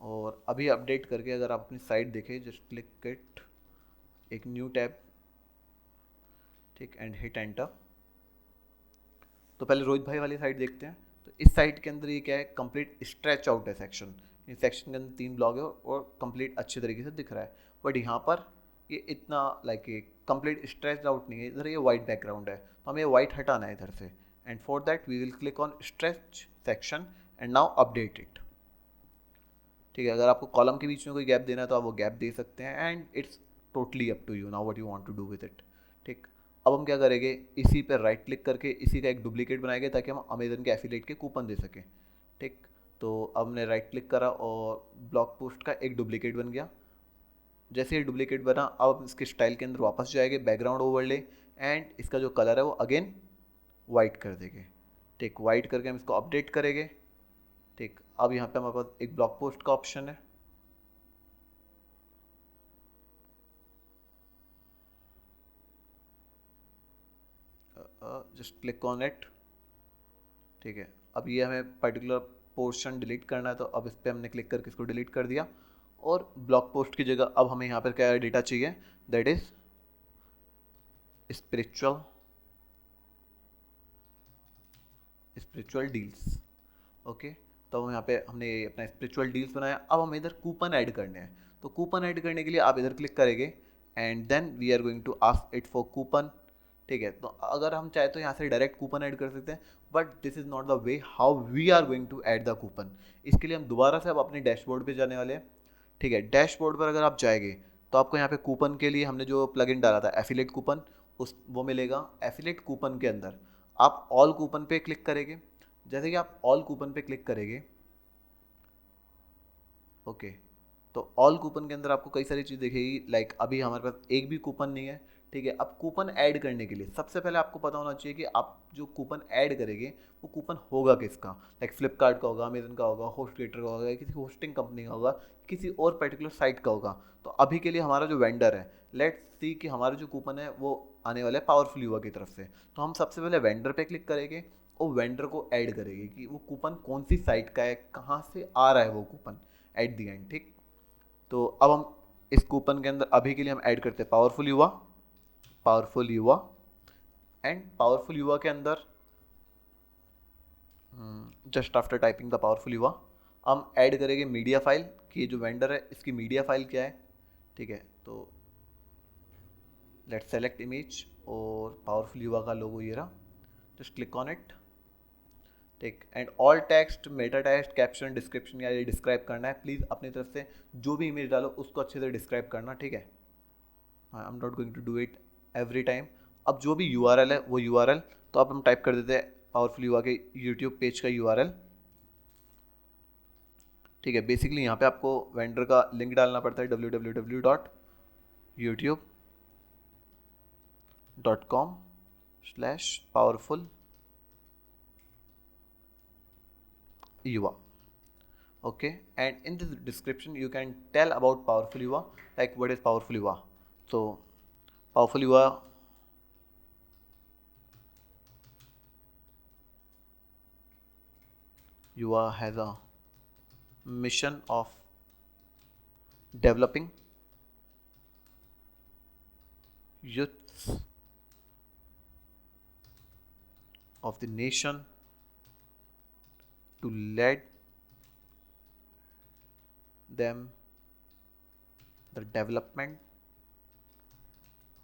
और अभी अपडेट करके अगर आप अपनी साइट देखें, जस्ट क्लिक इट, एक न्यू टैब, ठीक, एंड हिट एंटर। तो पहले रोहित भाई वाली साइट देखते हैं। तो इस साइट के अंदर ये क्या है, कंप्लीट स्ट्रेच आउट है सेक्शन। इस सेक्शन के अंदर 3 ब्लॉग है और कंप्लीट अच्छे तरीके से दिख रहा है। बट यहाँ पर ये इतना लाइक ये कंप्लीट स्ट्रेच आउट नहीं है, इधर ये वाइट बैकग्राउंड है, तो हमें ये वाइट हटाना है इधर से। And for that we will click on stretch section and now update it. ठीक है, अगर आपको कॉलम के बीच में कोई गैप देना है तो आप वो गैप दे सकते हैं, and it's totally up to you now what you want to do with it. ठीक, अब हम क्या करेंगे, इसी पर राइट क्लिक करके इसी का एक डुप्लीकेट बनाएंगे ताकि हम अमेजन के एफिलिएट के कूपन दे सकें। ठीक, तो अब हमने राइट क्लिक करा और ब्लॉग पोस्ट का एक डुप्लीकेट बन गया। जैसे ही डुप्लीकेट बना, अब हम इसके स्टाइल के अंदर वापस जाएंगे, बैकग्राउंड ओवरले, एंड इसका जो कलर है वो अगेन वाइट कर देंगे। ठीक, वाइट करके हम इसको अपडेट करेंगे। ठीक, अब यहाँ पे हमारे पास एक ब्लॉग पोस्ट का ऑप्शन है। Just click on it. ठीक है, अब ये हमें पर्टिकुलर पोर्शन डिलीट करना है, तो अब इस पर हमने क्लिक करके इसको डिलीट कर दिया। और ब्लॉग पोस्ट की जगह अब हमें यहाँ पर क्या डेटा चाहिए, that is spiritual deals. Okay, तो हम यहाँ पे हमने अपना स्पिरिचुअल डील्स बनाया। अब हमें इधर कूपन ऐड करने हैं, तो कूपन ऐड करने के लिए आप इधर क्लिक करेंगे and then we are going to ask it for coupon. ठीक है, तो अगर हम चाहे तो यहाँ से डायरेक्ट कूपन ऐड कर सकते हैं, but this is not the way how we are going to add the coupon. इसके लिए हम दोबारा से अब अपने डैशबोर्ड पे जाने वाले हैं। ठीक है, डैशबोर्ड पर अगर आप जाएंगे तो आपको यहाँ पे कूपन के लिए हमने जो प्लगइन डाला था एफिलेट कूपन, उस वो मिलेगा। एफिलेट कूपन के अंदर आप ऑल कूपन पे क्लिक करेंगे। जैसे कि आप ऑल कूपन पे क्लिक करेंगे, ओके, तो ऑल कूपन के अंदर आपको कई सारी चीज़ दिखेगी। लाइक अभी हमारे पास एक भी कूपन नहीं है। ठीक है, अब कूपन ऐड करने के लिए सबसे पहले आपको पता होना चाहिए कि आप जो कूपन ऐड करेंगे वो कूपन होगा किसका। लाइक फ्लिपकार्ट का होगा, अमेजन का होगा, होस्टगेटर का होगा, किसी होस्टिंग कंपनी का होगा, किसी और पर्टिकुलर साइट का होगा। तो अभी के लिए हमारा जो वेंडर है, लेट्स सी कि हमारा जो कूपन है वो आने वाला है पावरफुल युवा की तरफ से। तो हम सबसे पहले वेंडर पे क्लिक करेंगे और वेंडर को ऐड करेंगे कि वो कूपन कौन सी साइट का है, कहाँ से आ रहा है वो कूपन एट दी एंड। ठीक, तो अब हम इस कूपन के अंदर अभी के लिए हम ऐड करते हैं पावरफुल युवा, पावरफुल युवा। एंड पावरफुल युवा के अंदर just after typing the powerful युवा हम ऐड करेंगे मीडिया फाइल, कि ये जो वेंडर है इसकी मीडिया फाइल क्या है। ठीक है, तो लेट्स सेलेक्ट इमेज और पावरफुल युवा का लोगो ये रहा, जस्ट क्लिक ऑन इट। ठीक, and all text, Meta text, caption, description या ये डिस्क्राइब करना है। प्लीज़ अपनी तरफ से जो भी इमेज डालो उसको अच्छे से डिस्क्राइब करना। ठीक है, I am not going to do it every time. अब जो भी यूआरएल है वो यूआरएल, तो अब हम टाइप कर देते हैं पावरफुल युवा के यूट्यूब पेज का यूआरएल। ठीक है, बेसिकली यहाँ पे आपको वेंडर का लिंक डालना पड़ता है www.youtube.com/powerful yuva. Okay, and in this description you can tell about powerful yuva, like what is powerful yuva. So powerful yuva has a mission of developing youths of the nation to lead them the development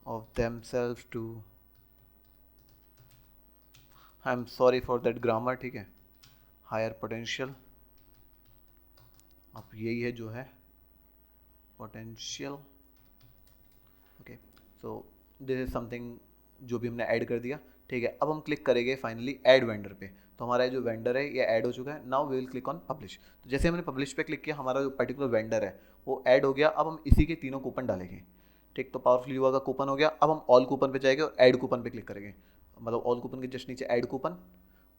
of themselves to, I am sorry for that grammar. ठीक है, higher potential, अब यही है जो है potential. Okay, so this is something जो भी हमने ऐड कर दिया। ठीक है, अब हम क्लिक करेंगे फाइनली ऐड वेंडर पे, तो हमारा जो वेंडर है ये ऐड हो चुका है। Now we will click on publish. तो जैसे हमने पब्लिश पे क्लिक किया हमारा जो पर्टिकुलर वेंडर है वो ऐड हो गया। अब हम इसी के तीनों कूपन डालेंगे। ठीक, तो पावरफुल युवा का कूपन हो गया। अब हम ऑल कूपन पे जाएंगे और ऐड कूपन पे क्लिक करेंगे, मतलब ऑल कूपन के जस्ट नीचे ऐड कूपन।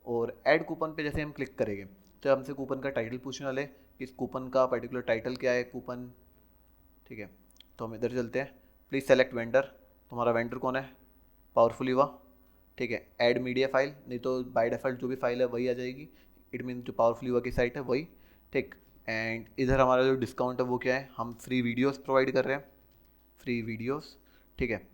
और ऐड कूपन पे जैसे हम क्लिक करेंगे तो हमसे कूपन का टाइटल पूछने वाले कि इस कूपन का पर्टिकुलर टाइटल क्या है कूपन। ठीक है, तो हम इधर चलते हैं। प्लीज़ सेलेक्ट वेंडर, तुम्हारा वेंडर कौन है, पावरफुल युवा। ठीक है, ऐड मीडिया फाइल, नहीं तो बाय डिफ़ॉल्ट जो भी फाइल है वही आ जाएगी। इट मीन जो पावरफुल युवा की साइट है वही। ठीक, एंड इधर हमारा जो डिस्काउंट है वो क्या है, हम फ्री वीडियोस प्रोवाइड कर रहे हैं, फ्री वीडियोस। ठीक है,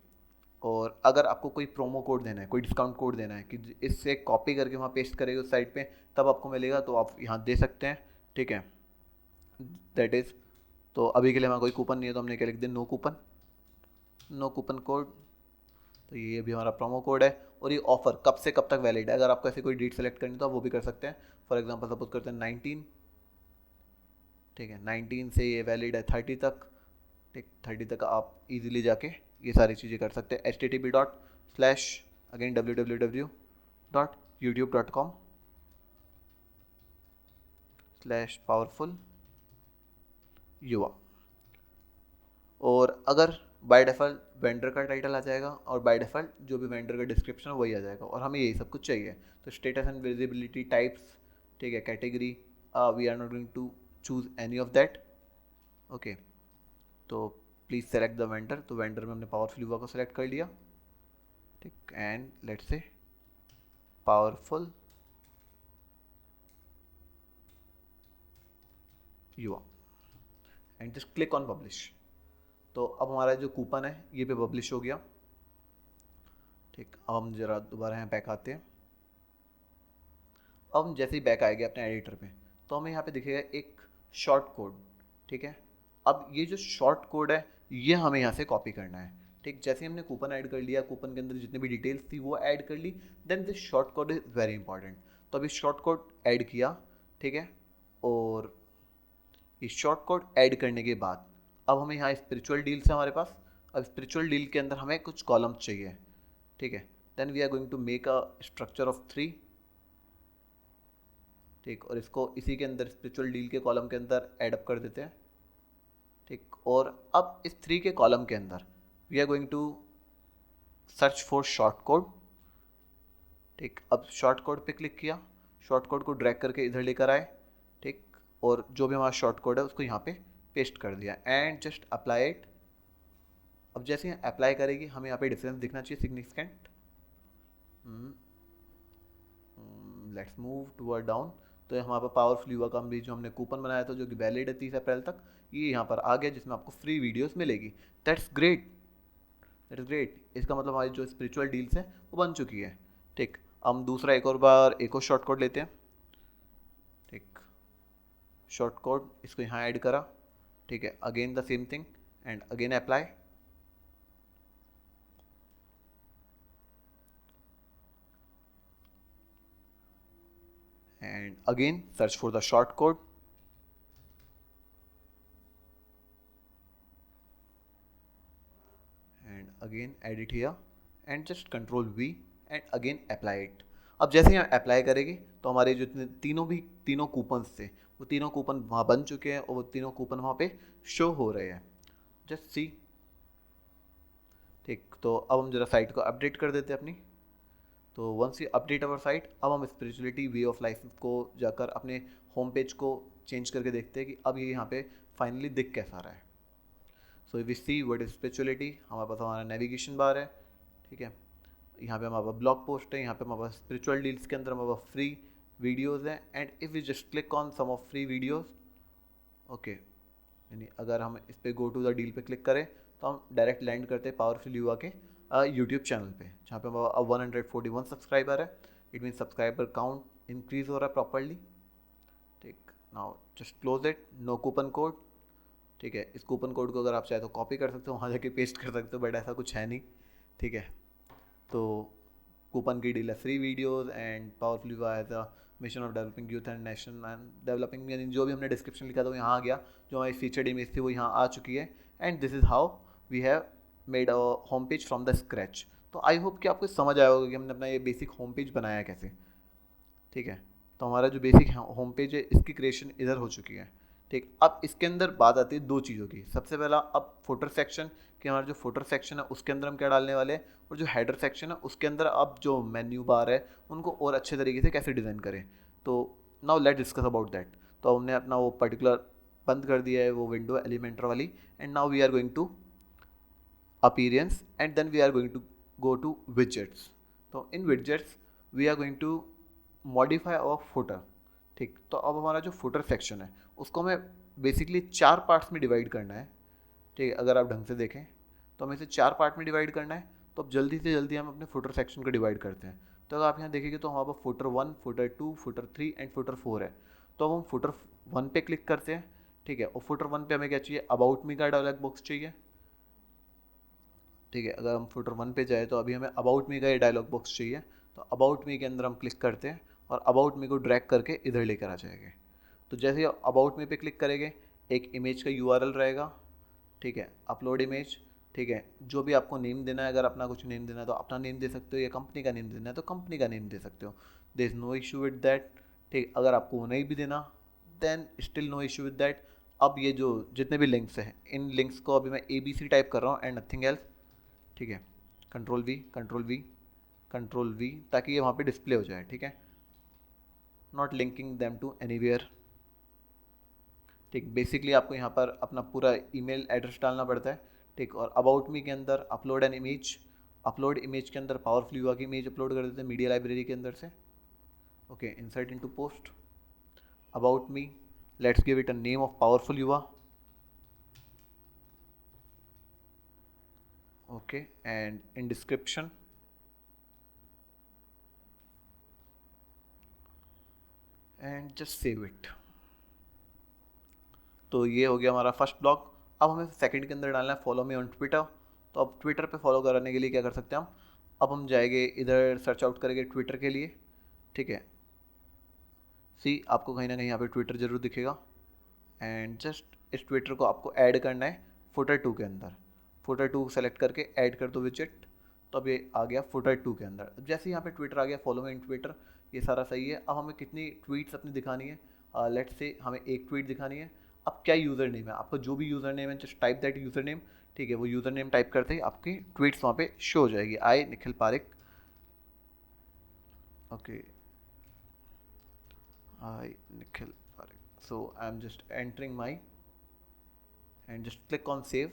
और अगर आपको कोई प्रोमो कोड देना है, कोई डिस्काउंट कोड देना है कि इससे कॉपी करके वहाँ पेस्ट करेंगे उस साइट पे तब आपको मिलेगा, तो आप यहाँ दे सकते हैं। ठीक है, दैट इज़, तो अभी के लिए हमारा कोई कूपन नहीं है तो हमने क्या लिख दिया, no coupon, no coupon code. तो ये अभी हमारा प्रोमो कोड है और ये ऑफर कब से कब तक वैलिड है। अगर आपको ऐसी कोई डेट सेलेक्ट करनी तो आप वो भी कर सकते हैं। फॉर एग्जांपल सपोज करते हैं 19। ठीक है, 19 से ये वैलिड है 30 तक। ठीक, 30 तक आप इजीली जाके ये सारी चीज़ें कर सकते हैं। http:// अगेन www.youtube.com/powerful युवा। और अगर बाय डिफ़ॉल्ट वेंडर का टाइटल आ जाएगा और बाय डिफ़ॉल्ट जो भी वेंडर का डिस्क्रिप्शन है वही आ जाएगा और हमें यही सब कुछ चाहिए। तो स्टेटस एंड विजिबिलिटी टाइप्स, ठीक है, category, we are not going to choose any of that. Okay, तो प्लीज़ सेलेक्ट द वेंडर, तो वेंडर में हमने पावरफुल युवा को सेलेक्ट कर लिया। ठीक, and let's say powerful Yuva and just click on publish. तो अब हमारा जो कूपन है ये पे पब्लिश हो गया। ठीक, अब हम जरा दोबारा यहाँ बैक आते हैं। अब हम जैसे ही बैक आएंगे अपने एडिटर पे तो हमें यहाँ पे दिखेगा एक शॉर्ट कोड। ठीक है, अब ये जो शॉर्ट कोड है ये हमें यहाँ से कॉपी करना है। ठीक, जैसे ही हमने कूपन ऐड कर लिया, कूपन के अंदर जितनी भी डिटेल्स थी वो ऐड कर ली, then this short code is very important. तो अभी शॉर्ट कोड ऐड किया। ठीक है, और इस शॉर्ट कोड ऐड करने के बाद अब हमें यहाँ स्पिरिचुअल डील्स है हमारे पास। अब स्पिरिचुअल डील के अंदर हमें कुछ कॉलम्स चाहिए। ठीक है, then we are going to make a structure of 3। ठीक, और इसको इसी के अंदर स्पिरिचुअल डील के कॉलम के अंदर ऐड अप कर देते हैं। ठीक, और अब इस 3 के कॉलम के अंदर we are going to search for short code. ठीक, अब शॉर्ट कोड पे क्लिक किया, शॉर्ट कोड को ड्रैग करके इधर लेकर आए। ठीक, और जो भी हमारा शॉर्ट कोड है उसको यहाँ पे पेस्ट कर दिया एंड जस्ट अप्लाई इट। अब जैसे ही अप्लाई करेगी हमें यहाँ पे डिफरेंस दिखना चाहिए significant. Let's move toward down. तो हमारे पास पावरफुल युवा का भी जो हमने कूपन बनाया था जो कि वैलिड है 30 अप्रैल तक, ये यहाँ पर आ गया जिसमें आपको फ्री वीडियोस मिलेगी। That's great, that is great. इसका मतलब हमारी जो स्पिरिचुअल डील्स हैं वो बन चुकी है। ठीक, हम दूसरा एक और बार एक और शॉर्ट कोड लेते हैं। ठीक, शॉर्ट कोड इसको यहाँ ऐड करा। ठीक है, again the same thing and again apply. and again search for the short code and again add it here and just control V and again apply it। अब जैसे ही अप्लाई करेगी तो हमारे जो तीनों कूपन्स थे वो तीनों कूपन वहाँ बन चुके हैं और वो तीनों कूपन वहाँ पे शो हो रहे हैं। Just see. ठीक, तो अब हम जरा साइट को अपडेट कर देते हैं अपनी। तो once you update our site, अब हम स्पिरिचुअलिटी वे ऑफ लाइफ को जाकर अपने होम पेज को चेंज करके देखते हैं कि अब ये यहाँ पे फाइनली दिख कैसा रहा है। So we see what is spirituality. हमारे पास हमारा नेविगेशन बार है। ठीक है, यहाँ पे हमारे पास ब्लॉग पोस्ट है, यहाँ पे हमारे पास स्पिरिचुअल डील्स के अंदर हमारे पास फ्री वीडियोज़ हैं and if we just click on some of free videos, okay, यानी अगर हम इस पर गो टू द डील पे क्लिक करें तो हम डायरेक्ट लैंड करते हैं पावरफुल युवा के यूट्यूब चैनल पे जहाँ पे हमारा 141 सब्सक्राइबर है। It mean subscriber count increase हो रहा है प्रॉपरली। ठीक, now just close it, no coupon code. ठीक है, इस कूपन कोड को अगर आप चाहे तो कॉपी कर सकते हो, वहाँ जाके पेस्ट कर सकते हो, बट ऐसा कुछ है नहीं। ठीक है, तो कूपन की डील है free videos and powerful Yuva as a mission of developing youth and nation and developing, यानी जो भी हमने डिस्क्रिप्शन लिखा था वो यहाँ आ गया, जो हमारी फीचर्ड इमेज थी वो यहाँ आ चुकी है and this is how we have made a home page from the scratch. तो आई होप कि आपको समझ आया होगा कि हमने अपना ये बेसिक होम पेज बनाया कैसे। ठीक है, तो हमारा जो बेसिक होम पेज है इसकी क्रिएशन इधर हो चुकी है। ठीक, अब इसके अंदर बात आती है 2 चीज़ों की। सबसे पहला अब फुटर सेक्शन, कि हमारा जो फुटर सेक्शन है उसके अंदर हम क्या डालने वाले हैं, और जो हेडर सेक्शन है उसके अंदर अब जो मेन्यू बार है उनको और अच्छे तरीके से कैसे डिज़ाइन करें। तो now let discuss about that. तो हमने अपना वो पर्टिकुलर बंद कर दिया है वो विंडो एलिमेंटर वाली and now we are going to appearance and then we are going to go to widgets। तो in widgets we are going to modify our footer। ठीक, तो अब हमारा जो footer सेक्शन है उसको हमें बेसिकली 4 पार्ट्स में डिवाइड करना है। ठीक है, अगर आप ढंग से देखें तो हमें इसे 4 पार्ट में डिवाइड करना है। तो अब जल्दी से जल्दी हम अपने फुटर सेक्शन को डिवाइड करते हैं। तो अगर आप यहाँ देखेंगे तो हमारे पास footer 1, footer 2, footer 3 and footer 4 है। तो अब हम फुटर 1 पे क्लिक करते हैं। ठीक है, और फुटर 1 पे हमें क्या चाहिए, अबाउट मी का डायलॉग बॉक्स चाहिए। ठीक है, अगर हम फुटर 1 पे जाए तो अभी हमें अबाउट मी का ये डायलॉग बॉक्स चाहिए। तो अबाउट मी के अंदर हम क्लिक करते हैं और अबाउट मी को ड्रैग करके इधर लेकर आ जाएंगे। तो जैसे ही अबाउट मी पे क्लिक करेंगे एक इमेज का यूआरएल रहेगा। ठीक है, अपलोड इमेज। ठीक है, जो भी आपको नेम देना है, अगर अपना कुछ नेम देना है तो अपना नेम दे सकते हो, या कंपनी का नेम देना है तो कंपनी का नेम दे सकते हो। There is no issue with that. ठीक, अगर आपको वो नहीं भी देना then still no issue with that. अब ये जो जितने भी लिंक्स हैं इन लिंक्स को अभी मैं ABC टाइप कर रहा हूँ एंड नथिंग एल्स। ठीक है, control we control we control we, ताकि ये वहाँ पे डिस्प्ले हो जाए। ठीक है, not linking them to anywhere. ठीक, बेसिकली आपको यहाँ पर अपना पूरा ईमेल एड्रेस डालना पड़ता है। ठीक, और अबाउट मी के अंदर upload an image, upload image के अंदर पावरफुल युवा की इमेज अपलोड कर देते हैं मीडिया लाइब्रेरी के अंदर से। Okay, insert into post, about me, let's give it a name of powerful Yuva. Okay, and in description and just save it. तो ये हो गया हमारा फर्स्ट ब्लॉग। अब हमें सेकंड के अंदर डालना है फॉलो मी ऑन ट्विटर। तो अब ट्विटर पे फॉलो कराने के लिए क्या कर सकते हैं हम, अब हम जाएंगे इधर सर्च आउट करेंगे ट्विटर के लिए, ठीक है। सी आपको कहीं ना कहीं यहाँ पे ट्विटर जरूर दिखेगा, एंड जस्ट इस ट्विटर को आपको ऐड करना है फुटर 2 के अंदर। फुटर 2 सेलेक्ट करके ऐड कर दो विजेट। तो अब ये आ गया फुटर 2 के अंदर। अब जैसे यहाँ पे ट्विटर आ गया, फॉलो मी इन ट्विटर, ये सारा सही है। अब हमें कितनी ट्वीट्स अपनी दिखानी है, लेट्स से हमें एक ट्वीट दिखानी है। अब क्या यूज़र नेम है आपका, जो भी यूज़र नेम है just type that user name, ठीक है। वो यूज़र नेम टाइप करते ही आपकी ट्वीट्स वहाँ पे शो हो जाएगी, I Nikhil Parik, okay, I Nikhil Parik. So I am just entering my and just click on save.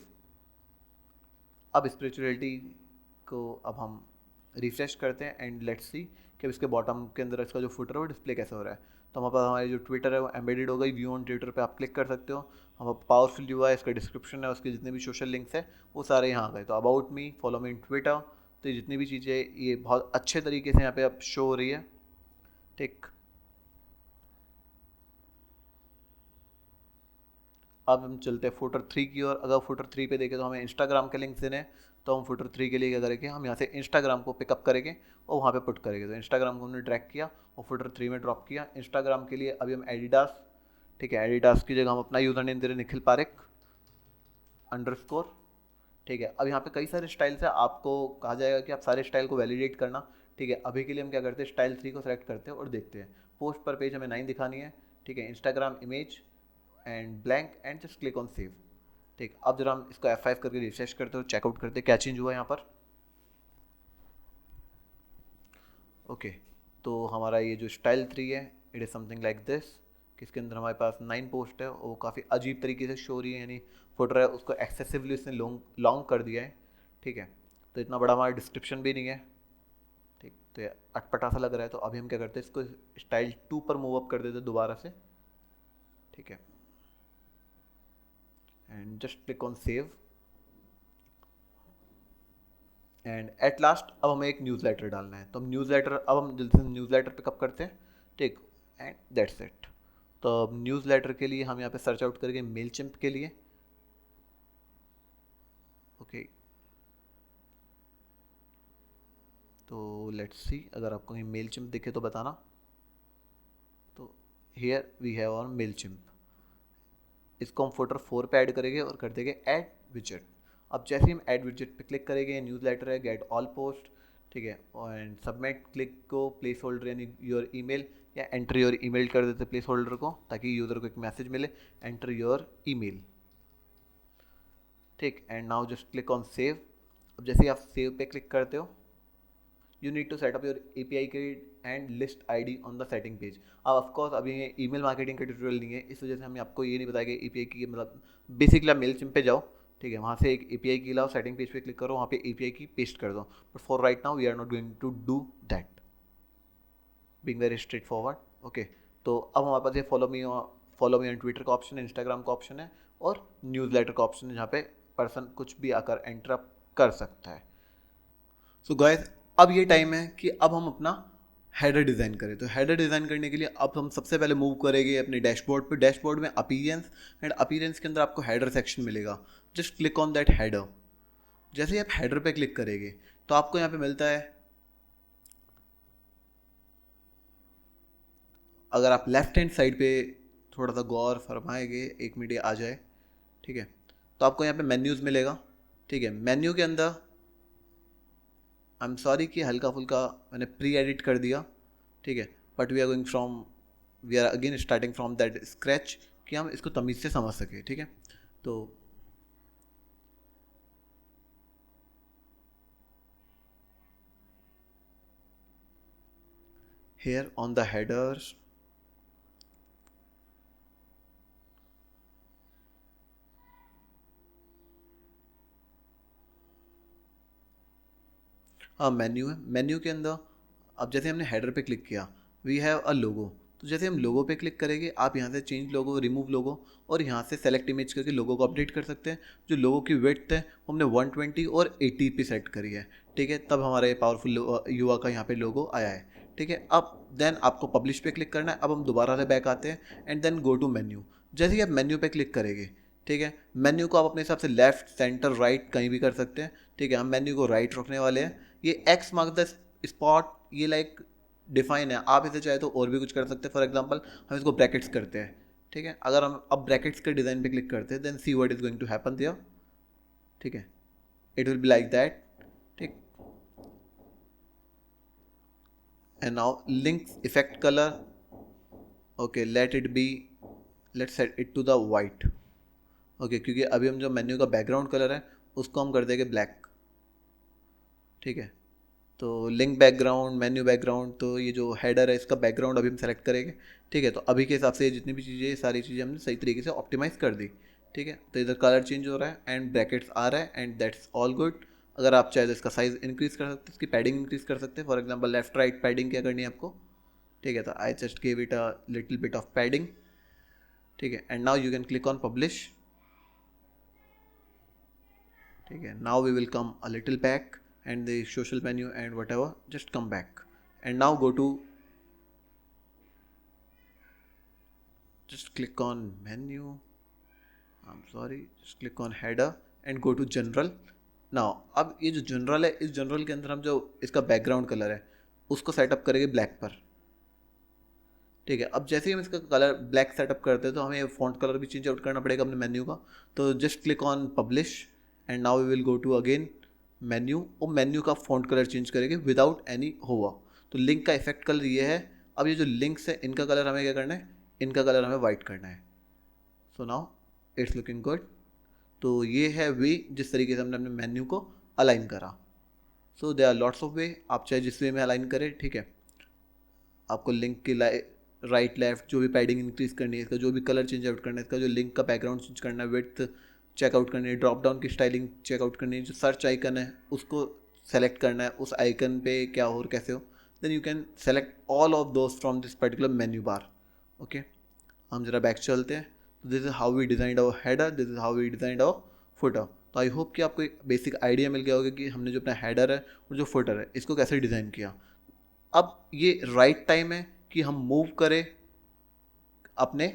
अब स्पिरिचुअलिटी को अब हम रिफ्रेश करते हैं एंड लेट्स सी कि इसके बॉटम के अंदर इसका जो फुटर है वो डिस्प्ले कैसे हो रहा है। तो हमारे पास हमारी जो ट्विटर है वो एम्बेडेड हो गई। व्यू ऑन ट्विटर पे आप क्लिक कर सकते हो। हमारा पावरफुल जो है, इसका डिस्क्रिप्शन है, उसके जितने भी सोशल लिंक्स है वो सारे यहाँ आ गए। तो about me, follow me in Twitter, तो ये जितनी भी चीज़ें ये बहुत अच्छे तरीके से यहाँ पे अब शो हो रही है, ठीक। अब हम चलते हैं फुटर 3 की ओर। अगर फुटर 3 पे देखें तो हमें इंस्टाग्राम के लिंक्स देने हैं। तो हम फुटर 3 के लिए क्या करेंगे, हम यहाँ से इंस्टाग्राम को पिकअप करेंगे और वहाँ पे पुट करेंगे। तो इंस्टाग्राम को हमने ड्रैग किया और फुटर 3 में ड्रॉप किया। इंस्टाग्राम के लिए अभी हम एडिडास, ठीक है, एडिडास की जगह हम अपना यूज़र नेम दे रहे हैं निखिल पारिक अंडरस्कोर, ठीक है। अब यहाँ पे कई सारे स्टाइल्स है, आपको कहा जाएगा कि आप सारे स्टाइल को वैलिडेट करना, ठीक है। अभी के लिए हम क्या करते हैं, स्टाइल 3 को सेलेक्ट करते हैं और देखते हैं। पोस्ट पर पेज हमें 9 दिखानी है, ठीक है। Instagram image and blank and just click on save, ठीक। अब जरा हम इसको F5 करके रिफ्रेश करते हो, चेकआउट करते हैं क्या चेंज हुआ यहाँ पर, ओके। तो हमारा ये जो स्टाइल 3 है, it is something like this, कि इसके अंदर हमारे पास 9 पोस्ट है, वो काफ़ी अजीब तरीके से शो हो रही है, यानी फुटर है उसको एक्सेसिवली उसने लॉन्ग लॉन्ग कर दिया है, ठीक है। तो इतना बड़ा हमारा डिस्क्रिप्शन भी नहीं है, ठीक। तो ये अटपटा सा लग रहा है। तो अभी हम क्या करते हैं, इसको स्टाइल 2 पर मूव अप कर देते हैं दोबारा से, ठीक है, and just click on save. And at last अब हमें एक न्यूज़ लेटर डालना है। तो हम न्यूज़ लेटर, अब हम जल्दी से न्यूज़ लेटर पिकअप करते हैं, ठीक, एंड दैट्स इट। तो अब न्यूज़ लेटर के लिए हम यहाँ पे सर्च आउट करेंगे मेल चिम्प के लिए, ओके। तो लेट्स सी, अगर आपको कहीं मेल चिम्प दिखे तो बताना। तो here we have our Mailchimp. इसको हम फुटर 4 पे ऐड करेंगे और कर देंगे ऐड विजेट। अब जैसे ही हम ऐड विजेट पे क्लिक करेंगे, न्यूज़ लेटर है, गेट ऑल पोस्ट, ठीक है, एंड सबमिट क्लिक को प्लेस होल्डर यानी योर ईमेल, या एंटर योर ईमेल कर देते प्लेस होल्डर को, ताकि यूज़र को एक मैसेज मिले, एंटर योर ईमेल, ठीक। And now just click on save. अब जैसे ही आप सेव पे क्लिक करते हो, you need to set up your API key and list ID on the setting page. अब ऑफकोर्स अभी ये ईमेल मार्केटिंग का ट्यूटोरियल नहीं है, इस वजह से हमें आपको ये नहीं बताया कि API की मतलब बेसिकली आप मेल चिम पे जाओ, ठीक है, वहाँ से एक API की लाओ, सेटिंग पेज पे क्लिक करो, वहाँ पे API की पेस्ट कर दो। But for right now we are not going to do that, being very straight forward, okay. तो अब हमारे पास ये फॉलो मी ऑन ट्विटर का ऑप्शन है, इंस्टाग्राम का ऑप्शन है और न्यूज़ लेटर का ऑप्शन है, जहाँ पे पर्सन कुछ भी आकर एंटर कर सकता है। सो गाइस, अब ये टाइम है कि अब हम अपना हेडर डिज़ाइन करें। तो हेडर डिज़ाइन करने के लिए अब हम सबसे पहले मूव करेंगे अपने डैशबोर्ड पे। डैशबोर्ड में अपीयरेंस, एंड अपीयरेंस के अंदर आपको हेडर सेक्शन मिलेगा। Just click on that header. जैसे ही आप हेडर पे क्लिक करेंगे तो आपको यहाँ पे मिलता है, अगर आप लेफ्ट हैंड साइड पे थोड़ा सा गौर फरमाएंगे, एक मिनट आ जाए, ठीक है, तो आपको यहाँ पे मेन्यूज़ मिलेगा, ठीक है। मेन्यू के अंदर आई एम सॉरी कि हल्का फुल्का मैंने प्री एडिट कर दिया, ठीक है, but we are again starting from that scratch, कि हम इसको तमीज़ से समझ सकें, ठीक है। तो हेयर ऑन द हेडर्स, हाँ मेन्यू है। मेन्यू के अंदर अब जैसे हमने हेडर पे क्लिक किया, वी हैव अ लोगो। तो जैसे हम लोगो पे क्लिक करेंगे, आप यहाँ से चेंज लोगो, रिमूव लोगो, और यहाँ से सेलेक्ट इमेज करके लोगो को अपडेट कर सकते हैं। जो लोगो की विड्थ है वो हमने 120 और 80 पे सेट करी है, ठीक है। तब हमारा ये पावरफुल युवा का यहाँ पे लोगो आया है, ठीक है। अब देन आपको पब्लिश पे क्लिक करना है। अब हम दोबारा से बैक आते हैं and then go to menu. जैसे ही आप मेन्यू पे क्लिक करेंगे, ठीक है, मेन्यू को आप अपने हिसाब से लेफ्ट, सेंटर, राइट कहीं भी कर सकते हैं, ठीक है। हम मेन्यू को राइट रखने वाले हैं। ये एक्स मार्क द स्पॉट, ये लाइक डिफाइन है। आप इसे चाहे तो और भी कुछ कर सकते हैं। फॉर एग्जांपल हम इसको ब्रैकेट्स करते हैं, ठीक है। अगर हम अब ब्रैकेट्स के डिज़ाइन पे क्लिक करते हैं, then see what is going to happen there, ठीक है। It will be like that, ठीक। And now link effect colour, okay, let it be, let's set it to the white, okay, क्योंकि अभी हम जो मेन्यू का बैकग्राउंड कलर है उसको हम कर देंगे ब्लैक, ठीक है। तो लिंक बैकग्राउंड, मेन्यू बैकग्राउंड, तो ये जो हेडर है इसका बैकग्राउंड अभी हम सेलेक्ट करेंगे, ठीक है। तो अभी के हिसाब से जितनी भी चीज़ें, सारी चीज़ें हमने सही तरीके से ऑप्टिमाइज़ कर दी, ठीक है। तो इधर कलर चेंज हो रहा है एंड ब्रैकेट्स आ रहा है एंड दैट्स ऑल गुड। अगर आप चाहे तो इसका साइज़ इंक्रीज़ कर सकते हैं, इसकी पैडिंग इंक्रीज़ कर सकते हैं। For example left right padding क्या करनी है आपको, ठीक है। तो I just give it a little bit of padding, ठीक है। And now you can click on publish, ठीक है। Now we will come a little back and the social menu and whatever, just come back and now go to, just click on menu, I'm sorry, just click on header and go to general. now अब ये जो general है, इस general के अंदर हम जो इसका बैकग्राउंड कलर है उसको सेटअप करेंगे ब्लैक पर, ठीक है। अब जैसे ही हम इसका कलर ब्लैक सेटअप करते हैं तो हमें फॉन्ट कलर भी चेंज आउट करना पड़ेगा अपने मेन्यू का। तो just click on publish and now we will go to again menu, और मेन्यू का फॉन्ट कलर चेंज करेंगे विदाउट एनी होवा। तो लिंक का इफेक्ट कलर ये है। अब ये जो लिंक्स है इनका कलर हमें क्या करना है, इनका कलर हमें वाइट करना है। So now it's looking good. तो ये है वे जिस तरीके से हमने अपने मेन्यू को अलाइन करा। So there are lots of way, आप चाहे जिस वे में अलाइन करें, ठीक है। आपको लिंक की राइट लेफ्ट जो भी पैडिंग इंक्रीज़ करनी है, इसका जो भी कलर चेंज आउट करना है, इसका जो लिंक का बैकग्राउंड चेंज करना है, विड्थ चेकआउट करनी है, ड्रॉप डाउन की स्टाइलिंग चेकआउट करनी है, जो सर्च आइकन है उसको सेलेक्ट करना है, उस आइकन पे क्या हो और कैसे हो, then you can select all of those from this particular menu bar, okay. हम जरा बैक चलते हैं। तो this is how we designed our header, this is how we designed our footer. तो आई होप कि आपको एक बेसिक आइडिया मिल गया होगा कि हमने जो अपना हेडर है और जो फुटर है इसको कैसे डिज़ाइन किया। अब ये राइट टाइम है कि हम मूव करें अपने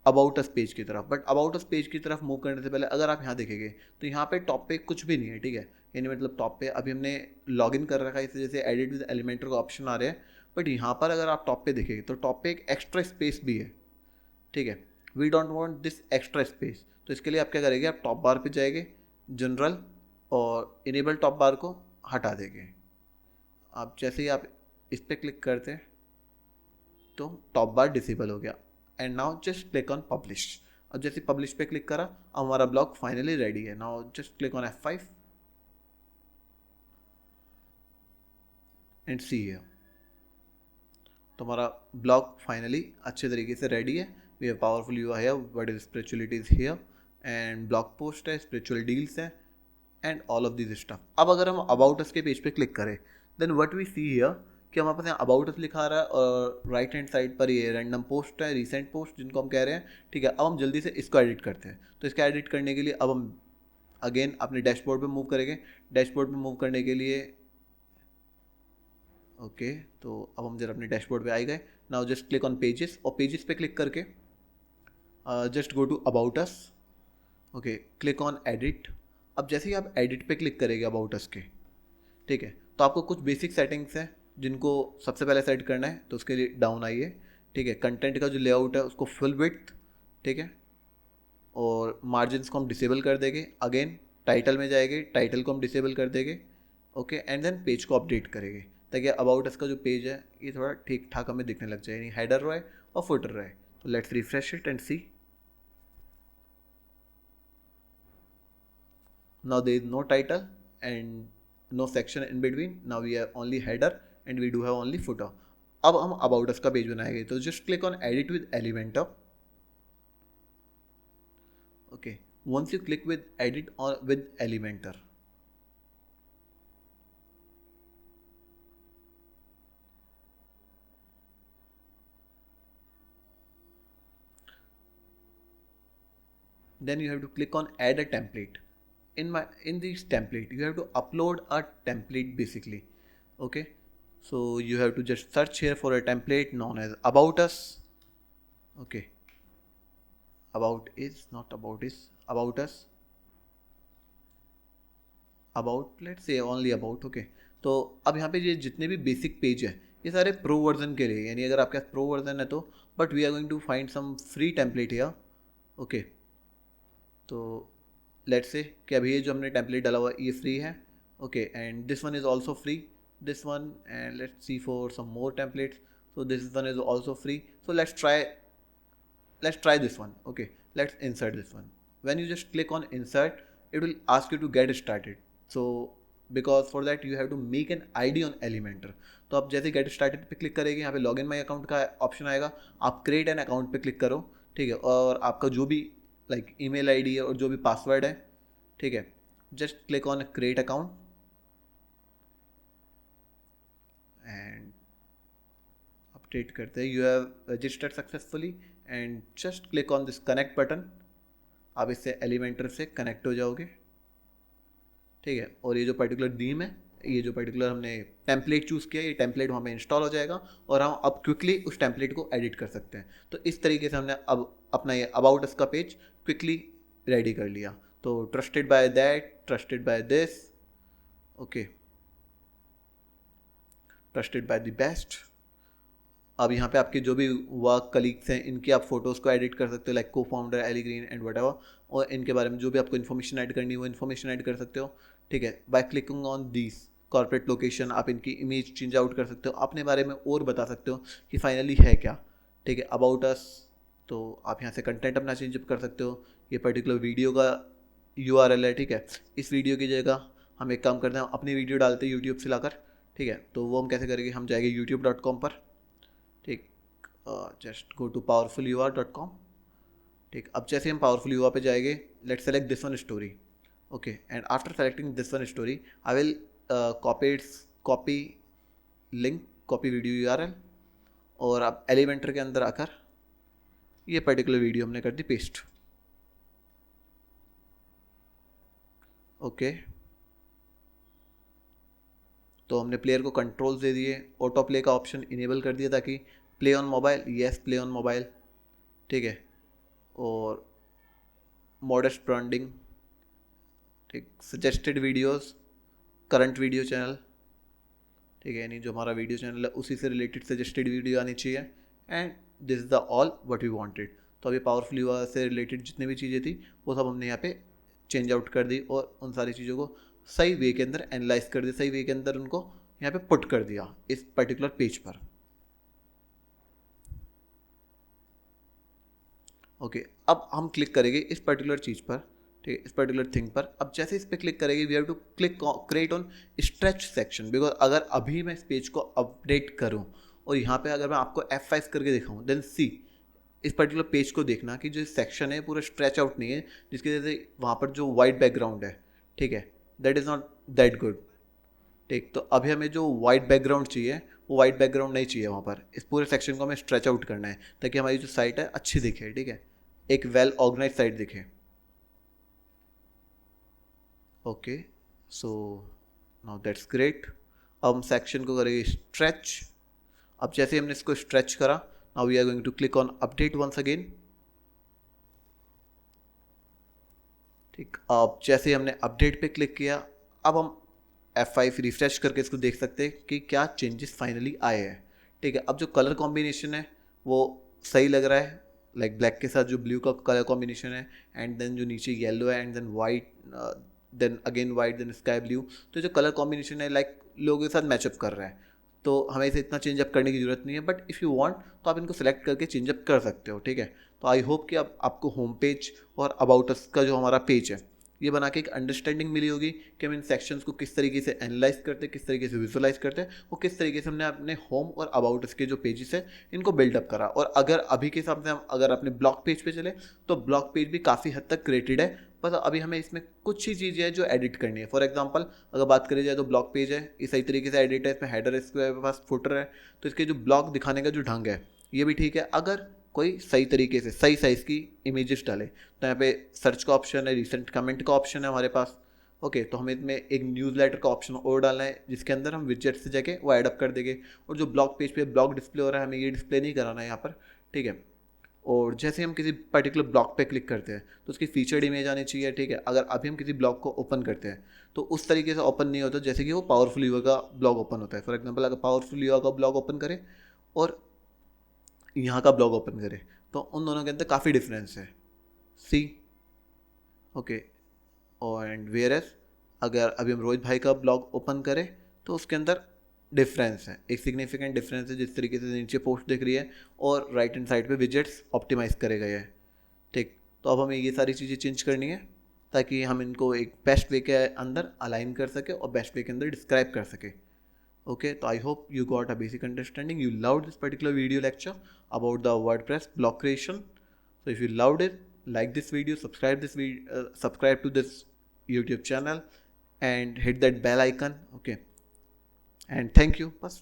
अबाउट अस पेज की तरफ। बट अबाउट अस पेज की तरफ मूव करने से पहले अगर आप यहाँ देखेंगे तो यहाँ पे टॉप पे कुछ भी नहीं है, ठीक है। यानी मतलब टॉप पे अभी हमने लॉगिन कर रखा है, इस वजह से एडिट विद एलिमेंटर का ऑप्शन आ रहे हैं। बट यहाँ पर अगर आप टॉप पे देखेंगे तो टॉप पे एक एक्स्ट्रा स्पेस भी है, ठीक है। We don't want this extra space, तो इसके लिए आप क्या करेंगे, आप टॉप बार पे जाएंगे, जनरल, और इनेबल टॉप बार को हटा देंगे। आप जैसे ही आप इस पर क्लिक करते हैं तो टॉप बार डिसेबल हो गया। And now just click on publish. अब जैसे पब्लिश पे क्लिक करा, अब हमारा ब्लॉग फाइनली रेडी है। Now just click on F5 and see here. तो हमारा ब्लॉग फाइनली अच्छे तरीके से रेडी है। We have powerful UI here, what is spirituality is here, and blog post है, स्पिरिचुअल डील्स है, and all of this stuff. अब अगर हम अबाउट अस के पेज पे क्लिक करें, then what we see here कि हमारे पास यहाँ अबाउट अस लिखा आ रहा है और राइट हैंड साइड पर ये रैंडम पोस्ट है, रिसेंट पोस्ट जिनको हम कह रहे हैं, ठीक है। अब हम जल्दी से इसको एडिट करते हैं। तो इसका एडिट करने के लिए अब हम अगेन अपने डैशबोर्ड पे मूव करेंगे। डैशबोर्ड पे मूव करने के लिए ओके, तो अब हम जरा अपने डैशबोर्ड पे आ गए। Now just click on pages, और पेजेस पे क्लिक करके just go to about us, okay, click on edit. अब जैसे ही आप एडिट पे क्लिक करेंगे अबाउट अस के, ठीक है, तो आपको कुछ बेसिक सेटिंग्स हैं जिनको सबसे पहले सेट करना है। तो उसके लिए डाउन आइए, ठीक है। कंटेंट का जो लेआउट है उसको फुल विड्थ, ठीक है, और मार्जिन्स को हम डिसेबल कर देंगे। अगेन टाइटल में जाएंगे, टाइटल को हम डिसेबल कर देंगे, ओके। एंड देन पेज को अपडेट करेंगे ताकि अबाउट अस का जो पेज है ये थोड़ा ठीक ठाक हमें दिखने लग जाए, यानी हेडर रहे और फुटर रहे। तो let's refresh it and see. Now there is no title and no section in between. Now we have only header and we do have only footer. अब हम अबाउट अस का पेज बनाएंगे, तो just click on edit with Elementor, okay. Once you click with edit और with Elementor, then you have to click on add a template. In this template you have to upload a template basically. Okay, so you have to just search here for a template known as about us. Okay, about is not about is, about us, about let's say only about. Okay, तो अब यहाँ पे ये जितने भी basic page है ये सारे प्रो वर्जन के लिए, यानी अगर आपके पास प्रो वर्जन है तो, but we are going to find some free template here. Okay, तो लेट्स से कि अभी ये जो हमने टेम्पलेट डाला हुआ है ये फ्री है. Okay, and this one is also free, this one, and let's see for some more templates. so this one is also free, so let's try this one. Okay, let's insert this one. When you just click on insert, it will ask you to get started. So because for that you have to make an ID on Elementor. तो आप जैसे get started पे click करेंगे यहाँ पे log in my account का option आएगा, आप क्रिएट एन अकाउंट पे क्लिक करो. ठीक है, और आपका जो भी लाइक ईमेल आईडी है और जो भी पासवर्ड है, ठीक है, just click on create account and update करते हैं. You have registered successfully and just click on this connect button. आप इससे एलिमेंटर से कनेक्ट हो जाओगे. ठीक है, और ये जो पर्टिकुलर थीम है, ये जो पर्टिकुलर हमने टेम्पलेट चूज़ किया, ये टेम्पलेट वहाँ पे इंस्टॉल हो जाएगा और हम अब क्विकली उस टेम्पलेट को एडिट कर सकते हैं. तो इस तरीके से हमने अब अपना ये अबाउट अस का पेज क्विकली रेडी कर लिया. तो trusted by that, trusted by this, okay, trusted by the best. अब यहाँ पे आपके जो भी वर्क कलीग्स हैं इनकी आप फोटोज़ को एडिट कर सकते हो, like co-founder Ellie Green and what, और इनके बारे में जो भी आपको इन्फॉर्मेशन ऐड करनी है वो इन्फॉर्मेशन ऐड कर सकते हो. ठीक है, by clicking on this corporate location आप इनकी इमेज चेंज आउट कर सकते हो, अपने बारे में और बता सकते हो कि फाइनली है क्या. ठीक है, अबाउट अस, तो आप यहाँ से कंटेंट अपना चेंज कर सकते हो. ये पर्टिकुलर वीडियो का URL है. ठीक है, इस वीडियो की जगह हम एक काम करते हैं, अपनी वीडियो डालते हैं यूट्यूब से लाकर. ठीक है, तो वो हम कैसे करेंगे, हम जाएंगे youtube.com पर. ठीक, जस्ट गो टू powerfulur.com. ठीक, अब जैसे हम पावरफुल युवा पे जाएंगे, let's select this one story. Okay, and after selecting this one story I will copy link, copy video URL, और अब एलिमेंटर के अंदर आकर ये पर्टिकुलर वीडियो हमने कर दी पेस्ट. ओके, तो हमने प्लेयर को कंट्रोल्स दे दिए, ऑटो प्ले का ऑप्शन इनेबल कर दिया ताकि play on mobile, yes play on mobile. ठीक है, और मॉडेस्ट ब्रांडिंग, ठीक, suggested videos, current video channel. ठीक है, यानी जो हमारा वीडियो चैनल है उसी से रिलेटेड सजेस्टेड वीडियो आनी चाहिए. And this is the all what we wanted. तो अभी पावरफुल युवा से रिलेटेड जितनी भी चीज़ें थी वो सब हमने यहाँ पे चेंज आउट कर दी और उन सारी चीज़ों को सही वे के अंदर एनालाइज कर दिया, सही वे के अंदर उनको यहाँ पे पुट कर दिया इस पर्टिकुलर पेज पर. ओके, अब हम क्लिक करेंगे इस पर्टिकुलर चीज़ पर. ठीक है, इस पर्टिकुलर थिंग पर. अब जैसे इस पर क्लिक करेंगे we have to click create on stretch section, because अगर अभी मैं इस पेज को अपडेट करूं और यहाँ पे अगर मैं आपको F5 करके दिखाऊं, देन सी इस पर्टिकुलर पेज को देखना कि जो सेक्शन है पूरा स्ट्रेच आउट नहीं है, जिसकी वजह से वहाँ पर जो वाइट बैकग्राउंड है, ठीक है, that is not that good. ठीक, तो अभी हमें जो वाइट बैकग्राउंड चाहिए वो वाइट बैकग्राउंड नहीं चाहिए वहाँ पर. इस पूरे सेक्शन को हमें स्ट्रेच आउट करना है ताकि हमारी जो साइट है अच्छी दिखे. ठीक है, एक वेल ऑर्गेनाइज साइट दिखे. Okay, so now that's great. अब हम सेक्शन को करेंगे स्ट्रेच. अब जैसे हमने इसको स्ट्रेच करा, now we are going to click on update once again. ठीक, अब जैसे हमने अपडेट पे क्लिक किया, अब हम F5 रिफ्रेश करके इसको देख सकते हैं कि क्या चेंजेस फाइनली आए हैं. ठीक है, अब जो कलर कॉम्बिनेशन है वो सही लग रहा है, लाइक ब्लैक के साथ जो ब्लू का कलर कॉम्बिनेशन है, एंड देन जो नीचे येलो है, and then white, then again white, then sky blue. तो जो कलर कॉम्बिनेशन है लाइक लोगों के साथ मैचअप कर रहा है, तो हमें इसे इतना चेंजअप करने की ज़रूरत नहीं है. बट इफ़ यू वांट तो आप इनको सेलेक्ट करके चेंजअप कर सकते हो. ठीक है, तो आई होप कि अब आपको होम पेज और अबाउट अस का जो हमारा पेज है ये बना के एक अंडरस्टैंडिंग मिली होगी कि हम इन सेक्शंस को किस तरीके से एनालाइज करते हैं, किस तरीके से विजुअलाइज करते हैं, और किस तरीके से हमने अपने होम और अबाउट अस के जो पेजेस है इनको बिल्डअप करा. और अगर अभी के हिसाब से हम अगर अपने ब्लॉग पेज पे चले तो ब्लॉग पेज भी काफ़ी हद तक क्रिएटेड है, बस अभी हमें इसमें कुछ ही चीज़ें हैं जो एडिट करनी है. फॉर एग्जांपल अगर बात करी जाए तो ब्लॉग पेज है, ये सही तरीके से एडिट है, इसमें हेडर है, इसके पास फुटर है, तो इसके जो ब्लॉग दिखाने का जो ढंग है ये भी ठीक है. अगर कोई सही तरीके से सही साइज़ की इमेजेस डाले। तो यहाँ पे सर्च का ऑप्शन है, रिसेंट कमेंट का ऑप्शन है हमारे पास। ओके, तो हमें इसमें एक न्यूज़लेटर का ऑप्शन और डालना है जिसके अंदर हम विजेट से जाके वो ऐड अप कर देंगे। और जो ब्लॉग पेज पे ब्लॉग डिस्प्ले हो रहा है हमें ये डिस्प्ले नहीं कराना है यहाँ पर, ठीक है। और जैसे हम किसी पर्टिकुलर ब्लॉग पे क्लिक करते हैं तो उसकी फीचर्ड इमेज आनी चाहिए, ठीक है। अगर अभी हम किसी ब्लॉग को ओपन करते हैं तो उस तरीके से ओपन नहीं होता जैसे कि वो पावरफुल यूआ का ब्लॉग ओपन होता है। फॉर एग्जांपल अगर पावरफुल यूआ का ब्लॉग ओपन करें और यहाँ का ब्लॉग ओपन करें तो उन दोनों के अंदर काफ़ी डिफरेंस है, सी। ओके, और एंड वेयर एस अगर अभी हम रोहित भाई का ब्लॉग ओपन करें तो उसके अंदर डिफरेंस है, एक सिग्निफिकेंट डिफरेंस है जिस तरीके से नीचे पोस्ट दिख रही है और राइट हैंड साइड पे विजेट्स ऑप्टिमाइज करे गए हैं, ठीक। तो अब हमें ये सारी चीज़ें चेंज करनी है ताकि हम इनको एक बेस्ट वे के अंदर अलाइन कर सके और बेस्ट वे के अंदर डिस्क्राइब कर सके। Okay, so I hope you got a basic understanding. You loved this particular video lecture about the WordPress blog creation. So if you loved it, like this video, subscribe this video, subscribe to this YouTube channel, and hit that bell icon. Okay, and thank you. Bas.